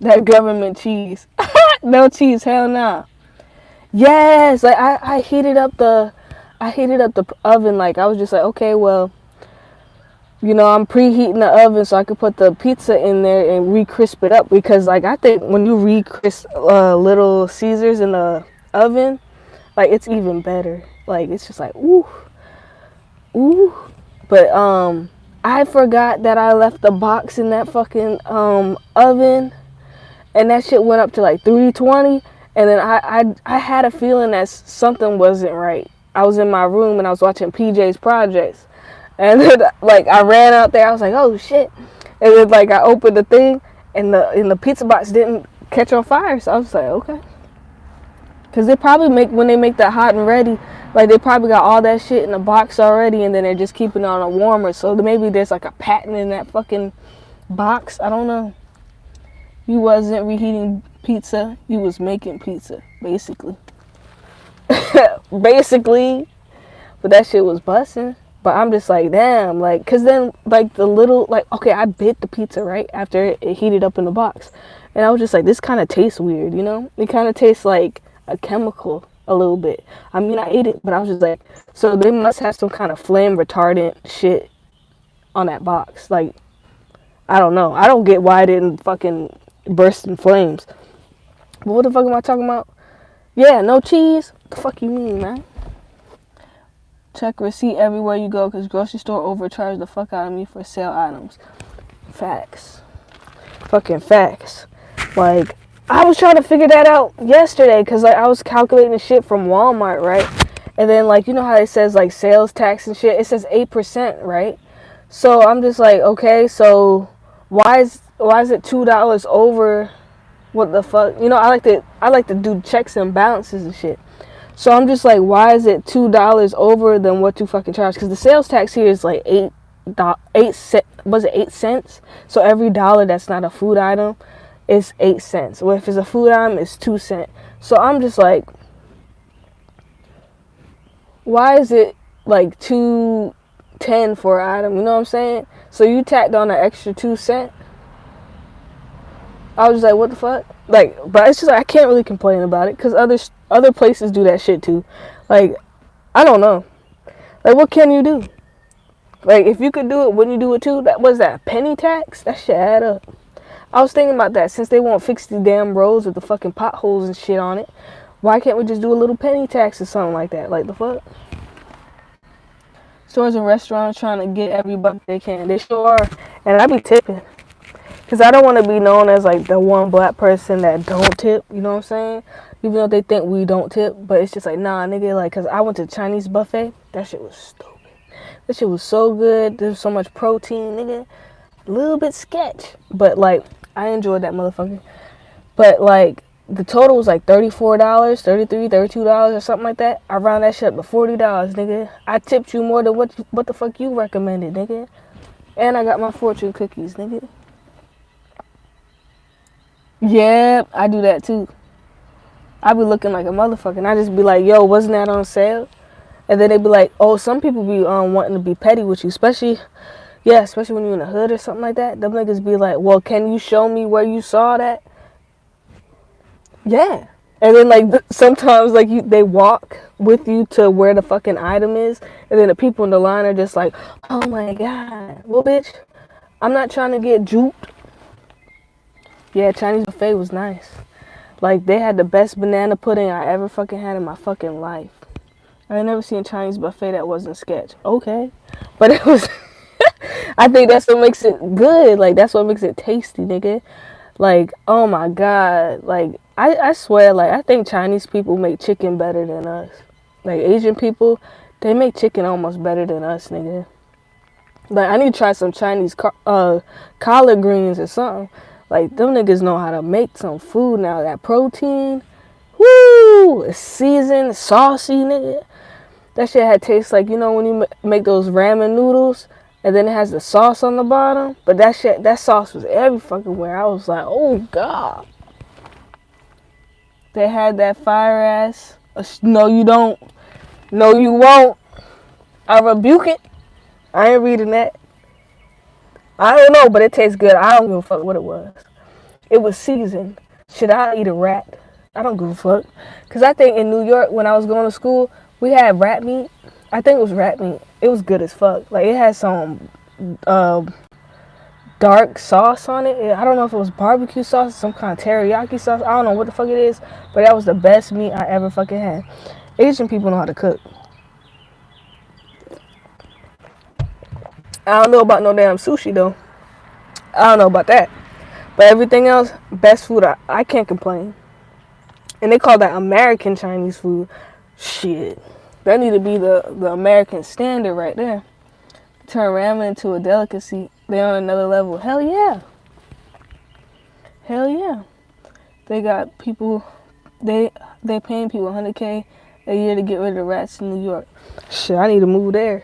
That government cheese. No cheese, hell nah. Yes, like I heated up the oven. Like I was just like, okay, well, you know, I'm preheating the oven so I could put the pizza in there and re-crisp it up. Because, like, I think when you re-crisp Little Caesars in the oven, like, it's even better. Like, it's just like, ooh, ooh. But, I forgot that I left the box in that fucking, oven. And that shit went up to, like, 320. And then I had a feeling that something wasn't right. I was in my room and I was watching PJ's Projects. And then, like, I ran out there. I was like, oh, shit. And then, like, I opened the thing, and the pizza box didn't catch on fire. So I was like, okay. Because they probably when they make that hot and ready, like, they probably got all that shit in the box already, and then they're just keeping it on a warmer. So maybe there's, like, a patent in that fucking box. I don't know. You wasn't reheating pizza. You was making pizza, basically. Basically. But that shit was busting. But I'm just like, damn, like, because then, like, the little, like, okay, I bit the pizza, right, after it heated up in the box. And I was just like, this kind of tastes weird, you know? It kind of tastes like a chemical a little bit. I mean, I ate it, but I was just like, so they must have some kind of flame retardant shit on that box. Like, I don't know. I don't get why it didn't fucking burst in flames. But what the fuck am I talking about? Yeah, no cheese? What the fuck you mean, man? Check receipt everywhere you go because grocery store overcharged the fuck out of me for sale items. Facts. Fucking facts. Like, I was trying to figure that out yesterday because, like, I was calculating the shit from Walmart, right? And then, like, you know how it says, like, sales tax and shit? It says 8%, right? So I'm just like, okay, so why is it $2 over? What the fuck? You know, I like to do checks and balances and shit. So I'm just like, why is it $2 over than what you fucking charge? Because the sales tax here is like 8 cents? So every dollar that's not a food item is 8 cents. Well, if it's a food item, it's 2 cents. So I'm just like, why is it like $2.10 for an item? You know what I'm saying? So you tacked on an extra 2 cents. I was just like, what the fuck? Like, but it's just like, I can't really complain about it because other places do that shit too. Like, I don't know. Like, what can you do? Like, if you could do it, wouldn't you do it too? That was that penny tax? That shit add up. I was thinking about that. Since they won't fix the damn roads with the fucking potholes and shit on it, why can't we just do a little penny tax or something like that? Like, the fuck? Stores and restaurants trying to get every buck they can. They sure are. And I be tipping. Because I don't want to be known as, like, the one black person that don't tip, you know what I'm saying? Even though they think we don't tip. But it's just like, nah, nigga, like, because I went to Chinese buffet. That shit was stupid. That shit was so good. There's so much protein, nigga. A little bit sketch. But, like, I enjoyed that motherfucker. But, like, the total was, like, $34, $33, $32 or something like that. I round that shit up to $40, nigga. I tipped you more than what the fuck you recommended, nigga. And I got my fortune cookies, nigga. Yeah, I do that too. I be looking like a motherfucker, and I just be like, yo, wasn't that on sale? And then they be like, oh, some people be wanting to be petty with you, especially when you're in the hood or something like that. Them niggas be like, well, can you show me where you saw that? Yeah. And then, like, sometimes, like, they walk with you to where the fucking item is, and then the people in the line are just like, oh my god, well, bitch, I'm not trying to get juked. Yeah, Chinese buffet was nice. Like, they had the best banana pudding I ever fucking had in my fucking life. I ain't never seen a Chinese buffet that wasn't sketch. Okay. But it was... I think that's what makes it good. Like, that's what makes it tasty, nigga. Like, oh my god. Like, I swear, like, I think Chinese people make chicken better than us. Like, Asian people, they make chicken almost better than us, nigga. Like, I need to try some Chinese collard greens or something. Like, them niggas know how to make some food now. That protein, woo! It's seasoned, saucy, nigga. That shit had taste like, you know, when you make those ramen noodles and then it has the sauce on the bottom. But that sauce was every fucking where. I was like, oh god. They had that fire ass. No, you don't. No, you won't. I rebuke it. I ain't reading that. I don't know, but it tastes good. I don't give a fuck what it was. It was seasoned. Should I eat a rat? I don't give a fuck. Because I think in New York, when I was going to school, we had rat meat. I think it was rat meat. It was good as fuck. Like, it had some dark sauce on it. I don't know if it was barbecue sauce, some kind of teriyaki sauce. I don't know what the fuck it is, but that was the best meat I ever fucking had. Asian people know how to cook. I don't know about no damn sushi though. I don't know about that. But everything else, best food. I can't complain. And they call that American Chinese food. Shit. That need to be the American standard right there. Turn ramen into a delicacy. They on another level. Hell yeah. Hell yeah. They got people, they paying people $100K a year to get rid of the rats in New York. Shit, I need to move there.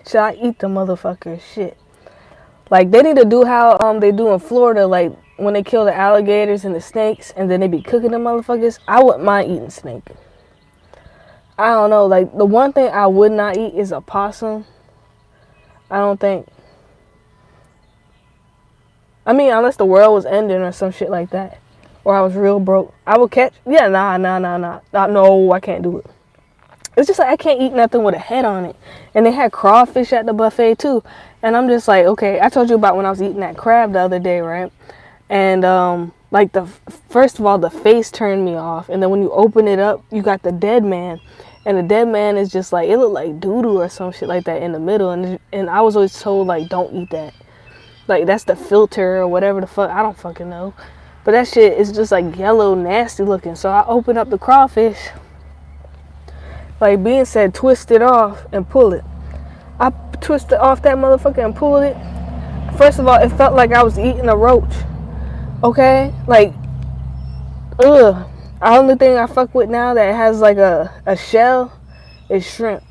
Should I eat the motherfuckers? Shit. Like, they need to do how they do in Florida, like, when they kill the alligators and the snakes, and then they be cooking the motherfuckers. I wouldn't mind eating snake. I don't know. Like, the one thing I would not eat is a possum. I don't think. I mean, unless the world was ending or some shit like that. Or I was real broke. I would catch. Yeah, nah. No, I can't do it. It's just like I can't eat nothing with a head on it. And they had crawfish at the buffet too. And I'm just like, okay, I told you about when I was eating that crab the other day, right? And like first of all, the face turned me off. And then when you open it up, you got the dead man. And the dead man is just like, it looked like doo-doo or some shit like that in the middle. And I was always told, like, don't eat that. Like, that's the filter or whatever the fuck. I don't fucking know. But that shit is just like yellow, nasty looking. So I opened up the crawfish. Like being said, twist it off and pull it. I twisted off that motherfucker and pulled it. First of all, it felt like I was eating a roach. Okay? Like, ugh. The only thing I fuck with now that has like a shell is shrimp.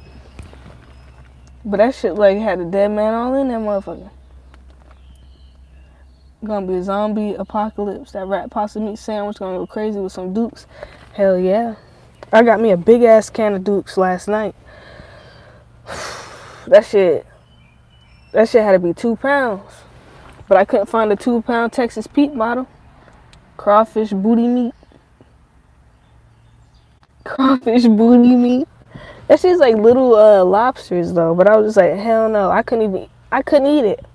But that shit like had a dead man all in that motherfucker. Gonna be a zombie apocalypse. That rat pasta meat sandwich gonna go crazy with some Dukes. Hell yeah. I got me a big ass can of Dukes last night. That shit had to be 2 pounds. But I couldn't find the 2-pound Texas Pete bottle. Crawfish booty meat. Crawfish booty meat. That shit's like little lobsters though. But I was just like, hell no. I couldn't eat it.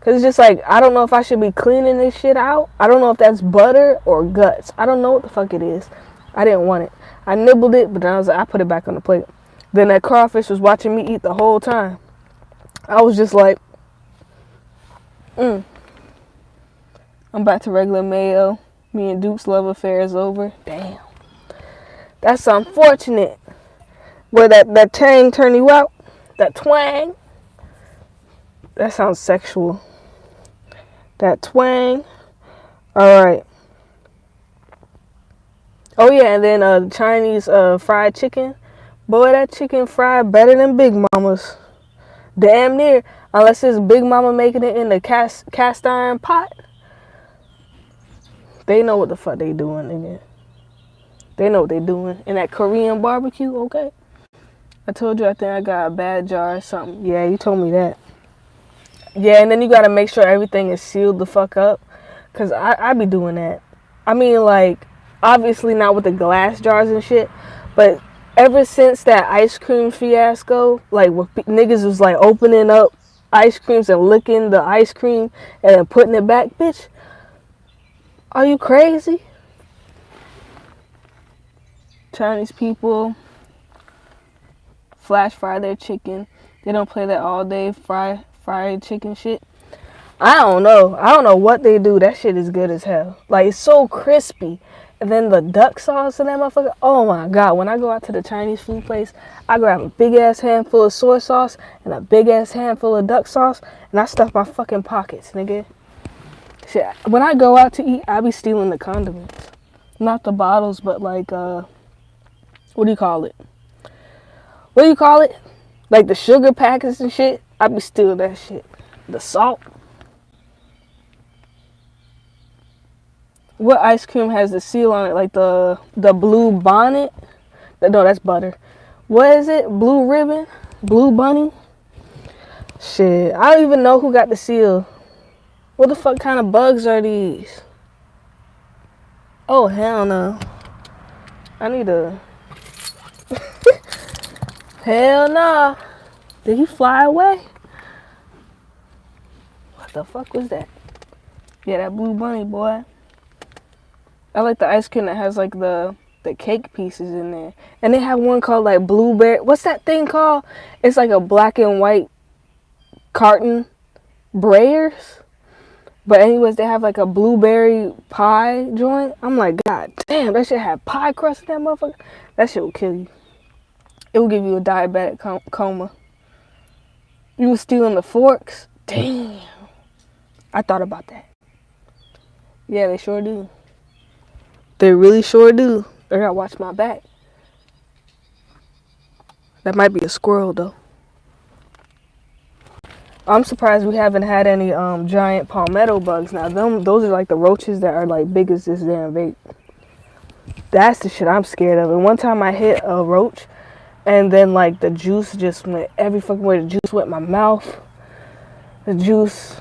Cause it's just like, I don't know if I should be cleaning this shit out. I don't know if that's butter or guts. I don't know what the fuck it is. I didn't want it. I nibbled it, but then I was like, I put it back on the plate. Then that crawfish was watching me eat the whole time. I was just like, I'm back to regular mayo. Me and Duke's love affair is over. Damn. That's unfortunate. Where that tang turn you out. That twang. That sounds sexual. That twang. Alright. Oh yeah, and then Chinese fried chicken. Boy, that chicken fried better than Big Mama's. Damn near. Unless it's Big Mama making it in the cast iron pot. They know what the fuck they doing, nigga. They know what they doing. In that Korean barbecue, okay? I told you I think I got a bad jar or something. Yeah, you told me that. Yeah, and then you gotta make sure everything is sealed the fuck up. Cause I be doing that. I mean, like, obviously not with the glass jars and shit. But ever since that ice cream fiasco, like, where niggas was like opening up ice creams and licking the ice cream and then putting it back, bitch. Are you crazy? Chinese people flash fry their chicken. They don't play that all day fried chicken shit. I don't know. I don't know what they do. That shit is good as hell. Like, it's so crispy. And then the duck sauce in that motherfucker. Oh my god. When I go out to the Chinese food place, I grab a big ass handful of soy sauce and a big ass handful of duck sauce. And I stuff my fucking pockets, nigga. Shit. When I go out to eat, I be stealing the condiments. Not the bottles, but like, what do you call it? What do you call it? Like the sugar packets and shit. I be stealing that shit. The salt. What ice cream has the seal on it? Like the blue bonnet? No, that's butter. What is it? Blue ribbon? Blue bunny? Shit, I don't even know who got the seal. What the fuck kind of bugs are these? Oh, hell no. I need a... Hell no. Did he fly away? What the fuck was that? Yeah, that blue bunny, boy. I like the ice cream that has like the cake pieces in there. And they have one called like blueberry. What's that thing called? It's like a black and white carton. Breyers. But anyways, they have like a blueberry pie joint. I'm like, god damn, that shit have pie crust in that motherfucker. That shit will kill you. It will give you a diabetic coma. You was stealing the forks? Damn. I thought about that. Yeah, they sure do. They really sure do. I gotta watch my back. That might be a squirrel though. I'm surprised we haven't had any giant palmetto bugs. Now those are like the roaches that are like big as this damn vape. That's the shit I'm scared of. And one time I hit a roach and then like the juice just went every fucking way. The juice went in my mouth. The juice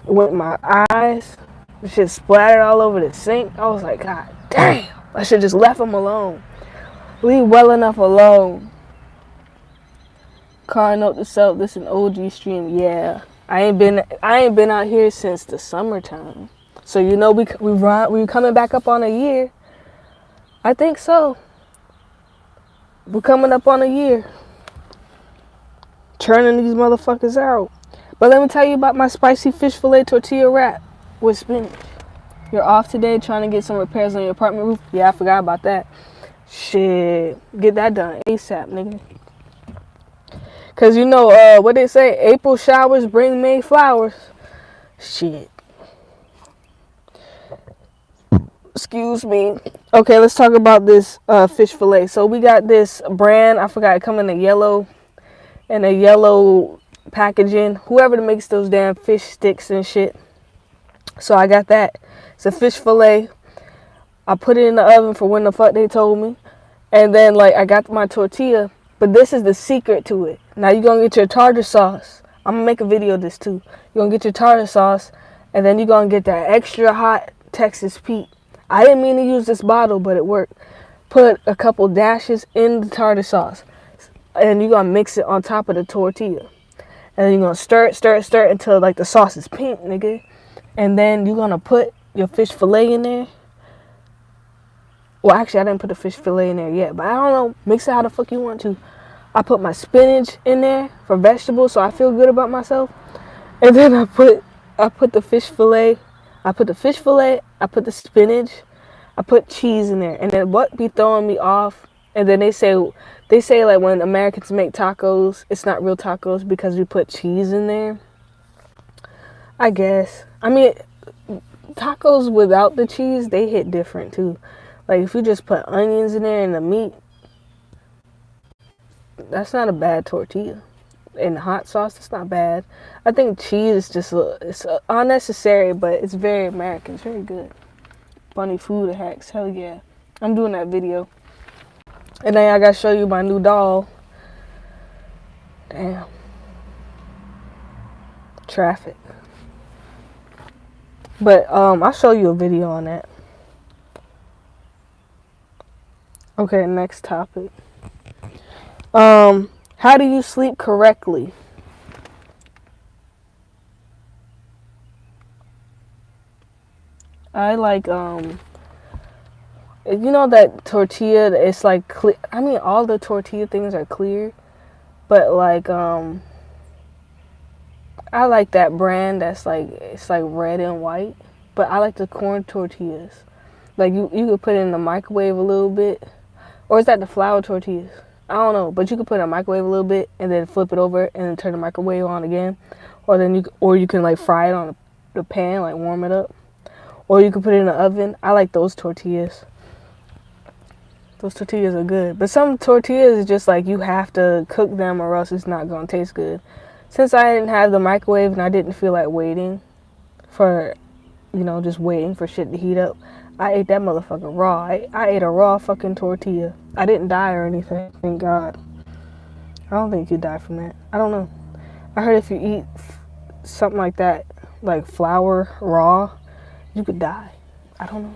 went in my eyes. The shit splattered all over the sink. I was like, god damn. I should just left him alone. Leave well enough alone. Car note to self, this an OG stream. Yeah. I ain't been out here since the summertime. So you know we coming back up on a year. I think so. We're coming up on a year. Churning these motherfuckers out. But let me tell you about my spicy fish fillet tortilla wrap with spinach. You're off today trying to get some repairs on your apartment roof? Yeah, I forgot about that. Shit. Get that done ASAP, nigga. Cause you know what they say, April showers bring May flowers. Shit. Excuse me. Okay, let's talk about this fish fillet. So we got this brand, I forgot, it come in a yellow packaging. Whoever makes those damn fish sticks and shit. So I got that. It's a fish fillet. I put it in the oven for when the fuck they told me. And then like I got my tortilla. But this is the secret to it. Now you're going to get your tartar sauce. I'm going to make a video of this too. You're going to get your tartar sauce. And then you're going to get that extra hot Texas Pete. I didn't mean to use this bottle, but it worked. Put a couple dashes in the tartar sauce. And you're going to mix it on top of the tortilla. And then you're going to stir it until like the sauce is pink, nigga. And then you're going to put your fish fillet in there. Well, actually, I didn't put the fish fillet in there yet. But I don't know. Mix it how the fuck you want to. I put my spinach in there for vegetables, so I feel good about myself. And then I put the fish fillet. I put the fish fillet. I put the spinach. I put cheese in there. And then what be throwing me off? And then they say like when Americans make tacos, it's not real tacos because we put cheese in there. I guess. I mean, tacos without the cheese, they hit different too. Like if you just put onions in there and the meat, that's not a bad tortilla. And hot sauce, that's not bad. I think cheese is just it's unnecessary, but it's very American. It's very good. Funny food hacks, hell yeah. I'm doing that video. And then I gotta show you my new doll. Damn. Traffic. But I'll show you a video on that. Okay, next topic. How do you sleep correctly? I like you know that tortilla, it's like clear. I mean, all the tortilla things are clear, but like I like that brand that's like, it's like red and white. But I like the corn tortillas. Like you could put it in the microwave a little bit. Or is that the flour tortillas? I don't know. But you could put it in the microwave a little bit and then flip it over and then turn the microwave on again. Or you can like fry it on the pan, like warm it up. Or you can put it in the oven. I like those tortillas. Those tortillas are good. But some tortillas is just like you have to cook them or else it's not going to taste good. Since I didn't have the microwave and I didn't feel like waiting for, just waiting for shit to heat up, I ate that motherfucker raw. I ate a raw fucking tortilla. I didn't die or anything, thank God. I don't think you die from that. I don't know. I heard if you eat something like that, like flour raw, you could die. I don't know.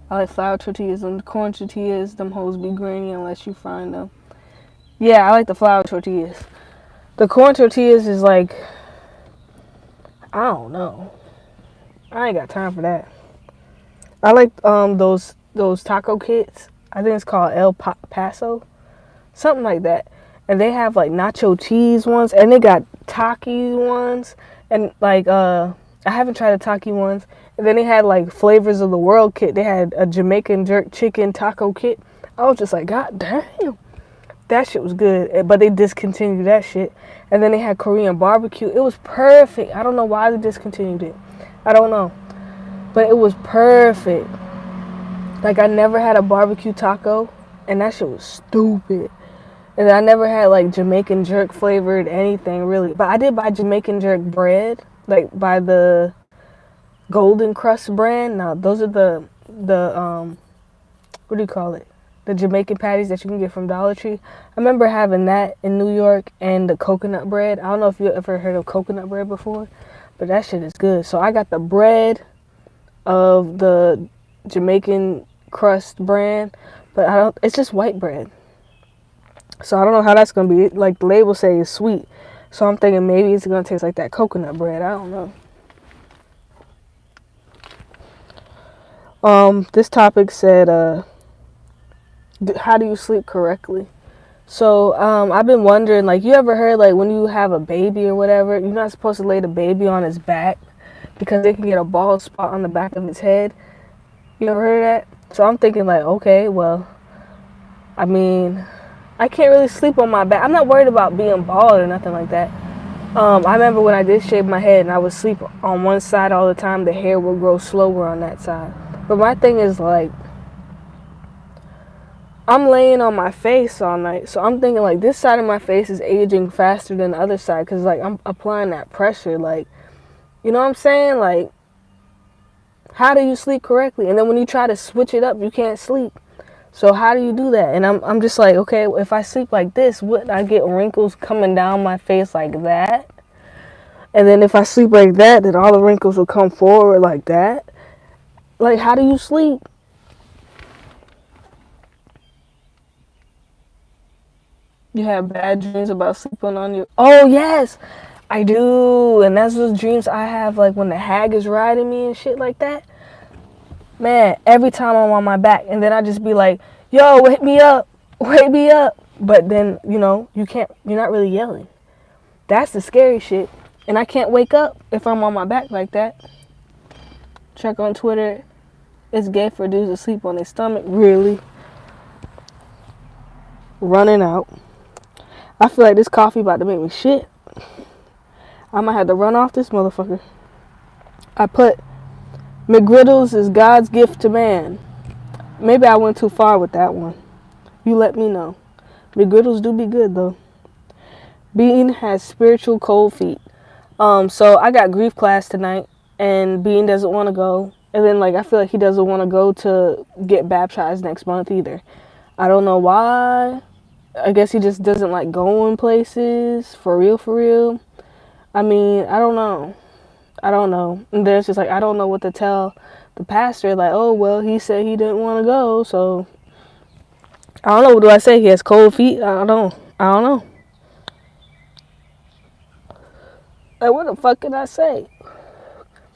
I like flour tortillas and corn tortillas. Them hoes be grainy unless you frying them. Yeah, I like the flour tortillas. The corn tortillas is like, I don't know. I ain't got time for that. I like those taco kits. I think it's called El Paso, something like that. And they have like nacho cheese ones, and they got Taki ones, and like I haven't tried the Taki ones. And then they had like flavors of the world kit. They had a Jamaican jerk chicken taco kit. I was just like, God damn, that shit was good. But they discontinued that shit. And then they had Korean barbecue. It was perfect. I don't know why they discontinued it. I don't know. But it was perfect. Like I never had a barbecue taco, and that shit was stupid. And I never had like Jamaican jerk flavored anything really. But I did buy Jamaican jerk bread, like by the Golden Crust brand. Now those are the what do you call it? The Jamaican patties that you can get from Dollar Tree. I remember having that in New York, and the coconut bread. I don't know if you ever heard of coconut bread before, but that shit is good. So I got the bread of the Jamaican Crust brand, but it's just white bread. So I don't know how that's gonna be. Like the label say it's sweet, so I'm thinking maybe it's gonna taste like that coconut bread. I don't know. This topic said, how do you sleep correctly? So I've been wondering, like, you ever heard like when you have a baby or whatever, you're not supposed to lay the baby on his back because they can get a bald spot on the back of his head. You ever heard of that? So I'm thinking like, okay, well, I mean, I can't really sleep on my back. I'm not worried about being bald or nothing like that. I remember when I did shave my head and I would sleep on one side all the time, the hair would grow slower on that side. But my thing is like, I'm laying on my face all night, so I'm thinking like this side of my face is aging faster than the other side because like I'm applying that pressure, like, you know what I'm saying? Like, how do you sleep correctly? And then when you try to switch it up, you can't sleep. So how do you do that? And I'm just like, okay, if I sleep like this, wouldn't I get wrinkles coming down my face like that? And then if I sleep like that, then all the wrinkles will come forward like that. Like, how do you sleep? You have bad dreams about sleeping on your... Oh, yes, I do. And that's those dreams I have, like, when the hag is riding me and shit like that. Man, every time I'm on my back. And then I just be like, yo, wake me up. Wake me up. But then, you're not really yelling. That's the scary shit. And I can't wake up if I'm on my back like that. Check on Twitter. It's gay for dudes to sleep on their stomach. Really? Running out. I feel like this coffee about to make me shit. I might have to run off this motherfucker. I put McGriddles is God's gift to man. Maybe I went too far with that one. You let me know. McGriddles do be good though. Bean has spiritual cold feet. So I got grief class tonight, and Bean doesn't want to go. And then like I feel like he doesn't want to go to get baptized next month either. I don't know why. I guess he just doesn't like going places, for real. I mean, I don't know. And then it's just like, I don't know what to tell the pastor. Like, oh, well, he said he didn't want to go, so I don't know. What do I say? He has cold feet? I don't know. Like, what the fuck can I say?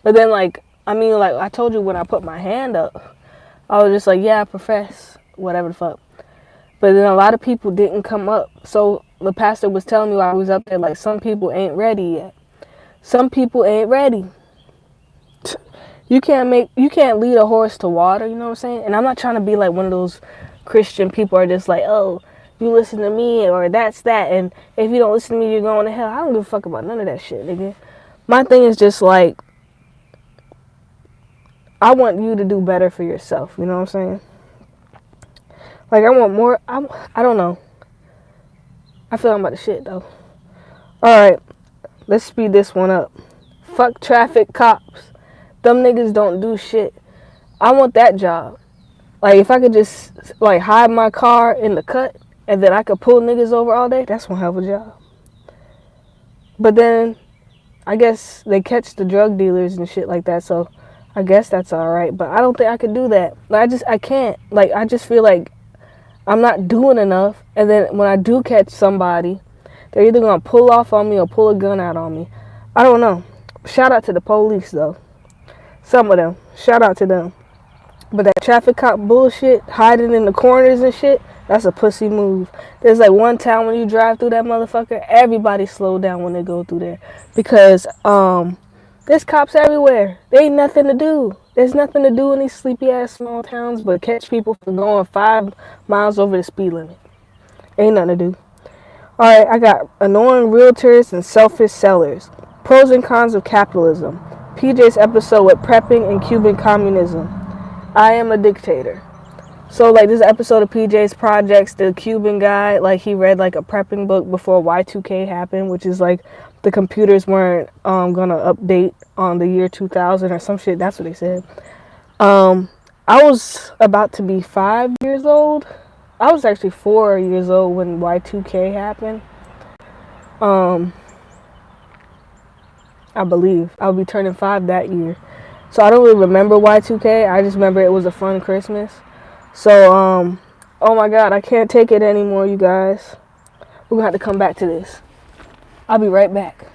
But then, like, I mean, like, I told you when I put my hand up, I was just like, yeah, I profess, whatever the fuck. But then a lot of people didn't come up. So the pastor was telling me while I was up there, like, some people ain't ready yet. Some people ain't ready. You can't lead a horse to water, you know what I'm saying? And I'm not trying to be like one of those Christian people are just like, oh, you listen to me or that's that, and if you don't listen to me, you're going to hell. I don't give a fuck about none of that shit, nigga. My thing is just like, I want you to do better for yourself, you know what I'm saying? Like, I want more, I don't know. I feel I'm about to shit, though. Alright, let's speed this one up. Fuck traffic cops. Them niggas don't do shit. I want that job. Like, if I could just, like, hide my car in the cut, and then I could pull niggas over all day, that's one hell of a job. But then, I guess they catch the drug dealers and shit like that, so I guess that's alright. But I don't think I could do that. Like, I can't. Like, I just feel like I'm not doing enough, and then when I do catch somebody, they're either gonna pull off on me or pull a gun out on me. I don't know. Shout out to the police, though. Some of them. Shout out to them. But that traffic cop bullshit, hiding in the corners and shit, that's a pussy move. There's like one town when you drive through that motherfucker, everybody slow down when they go through there. Because there's cops everywhere. There ain't nothing to do. There's nothing to do in these sleepy ass small towns but catch people for going 5 miles over the speed limit. Ain't nothing to do. Alright, I got annoying realtors and selfish sellers. Pros and cons of capitalism. PJ's episode with prepping and Cuban communism. I am a dictator. So, like, this episode of PJ's Projects, the Cuban guy, like, he read, like, a prepping book before Y2K happened, which is, like, the computers weren't gonna update on the year 2000 or some shit. That's what they said. I was about to be 5 years old. I was actually 4 years old when Y2K happened. I believe. I'll be turning 5 that year. So I don't really remember Y2K. I just remember it was a fun Christmas. So, oh my God, I can't take it anymore, you guys. We're gonna have to come back to this. I'll be right back.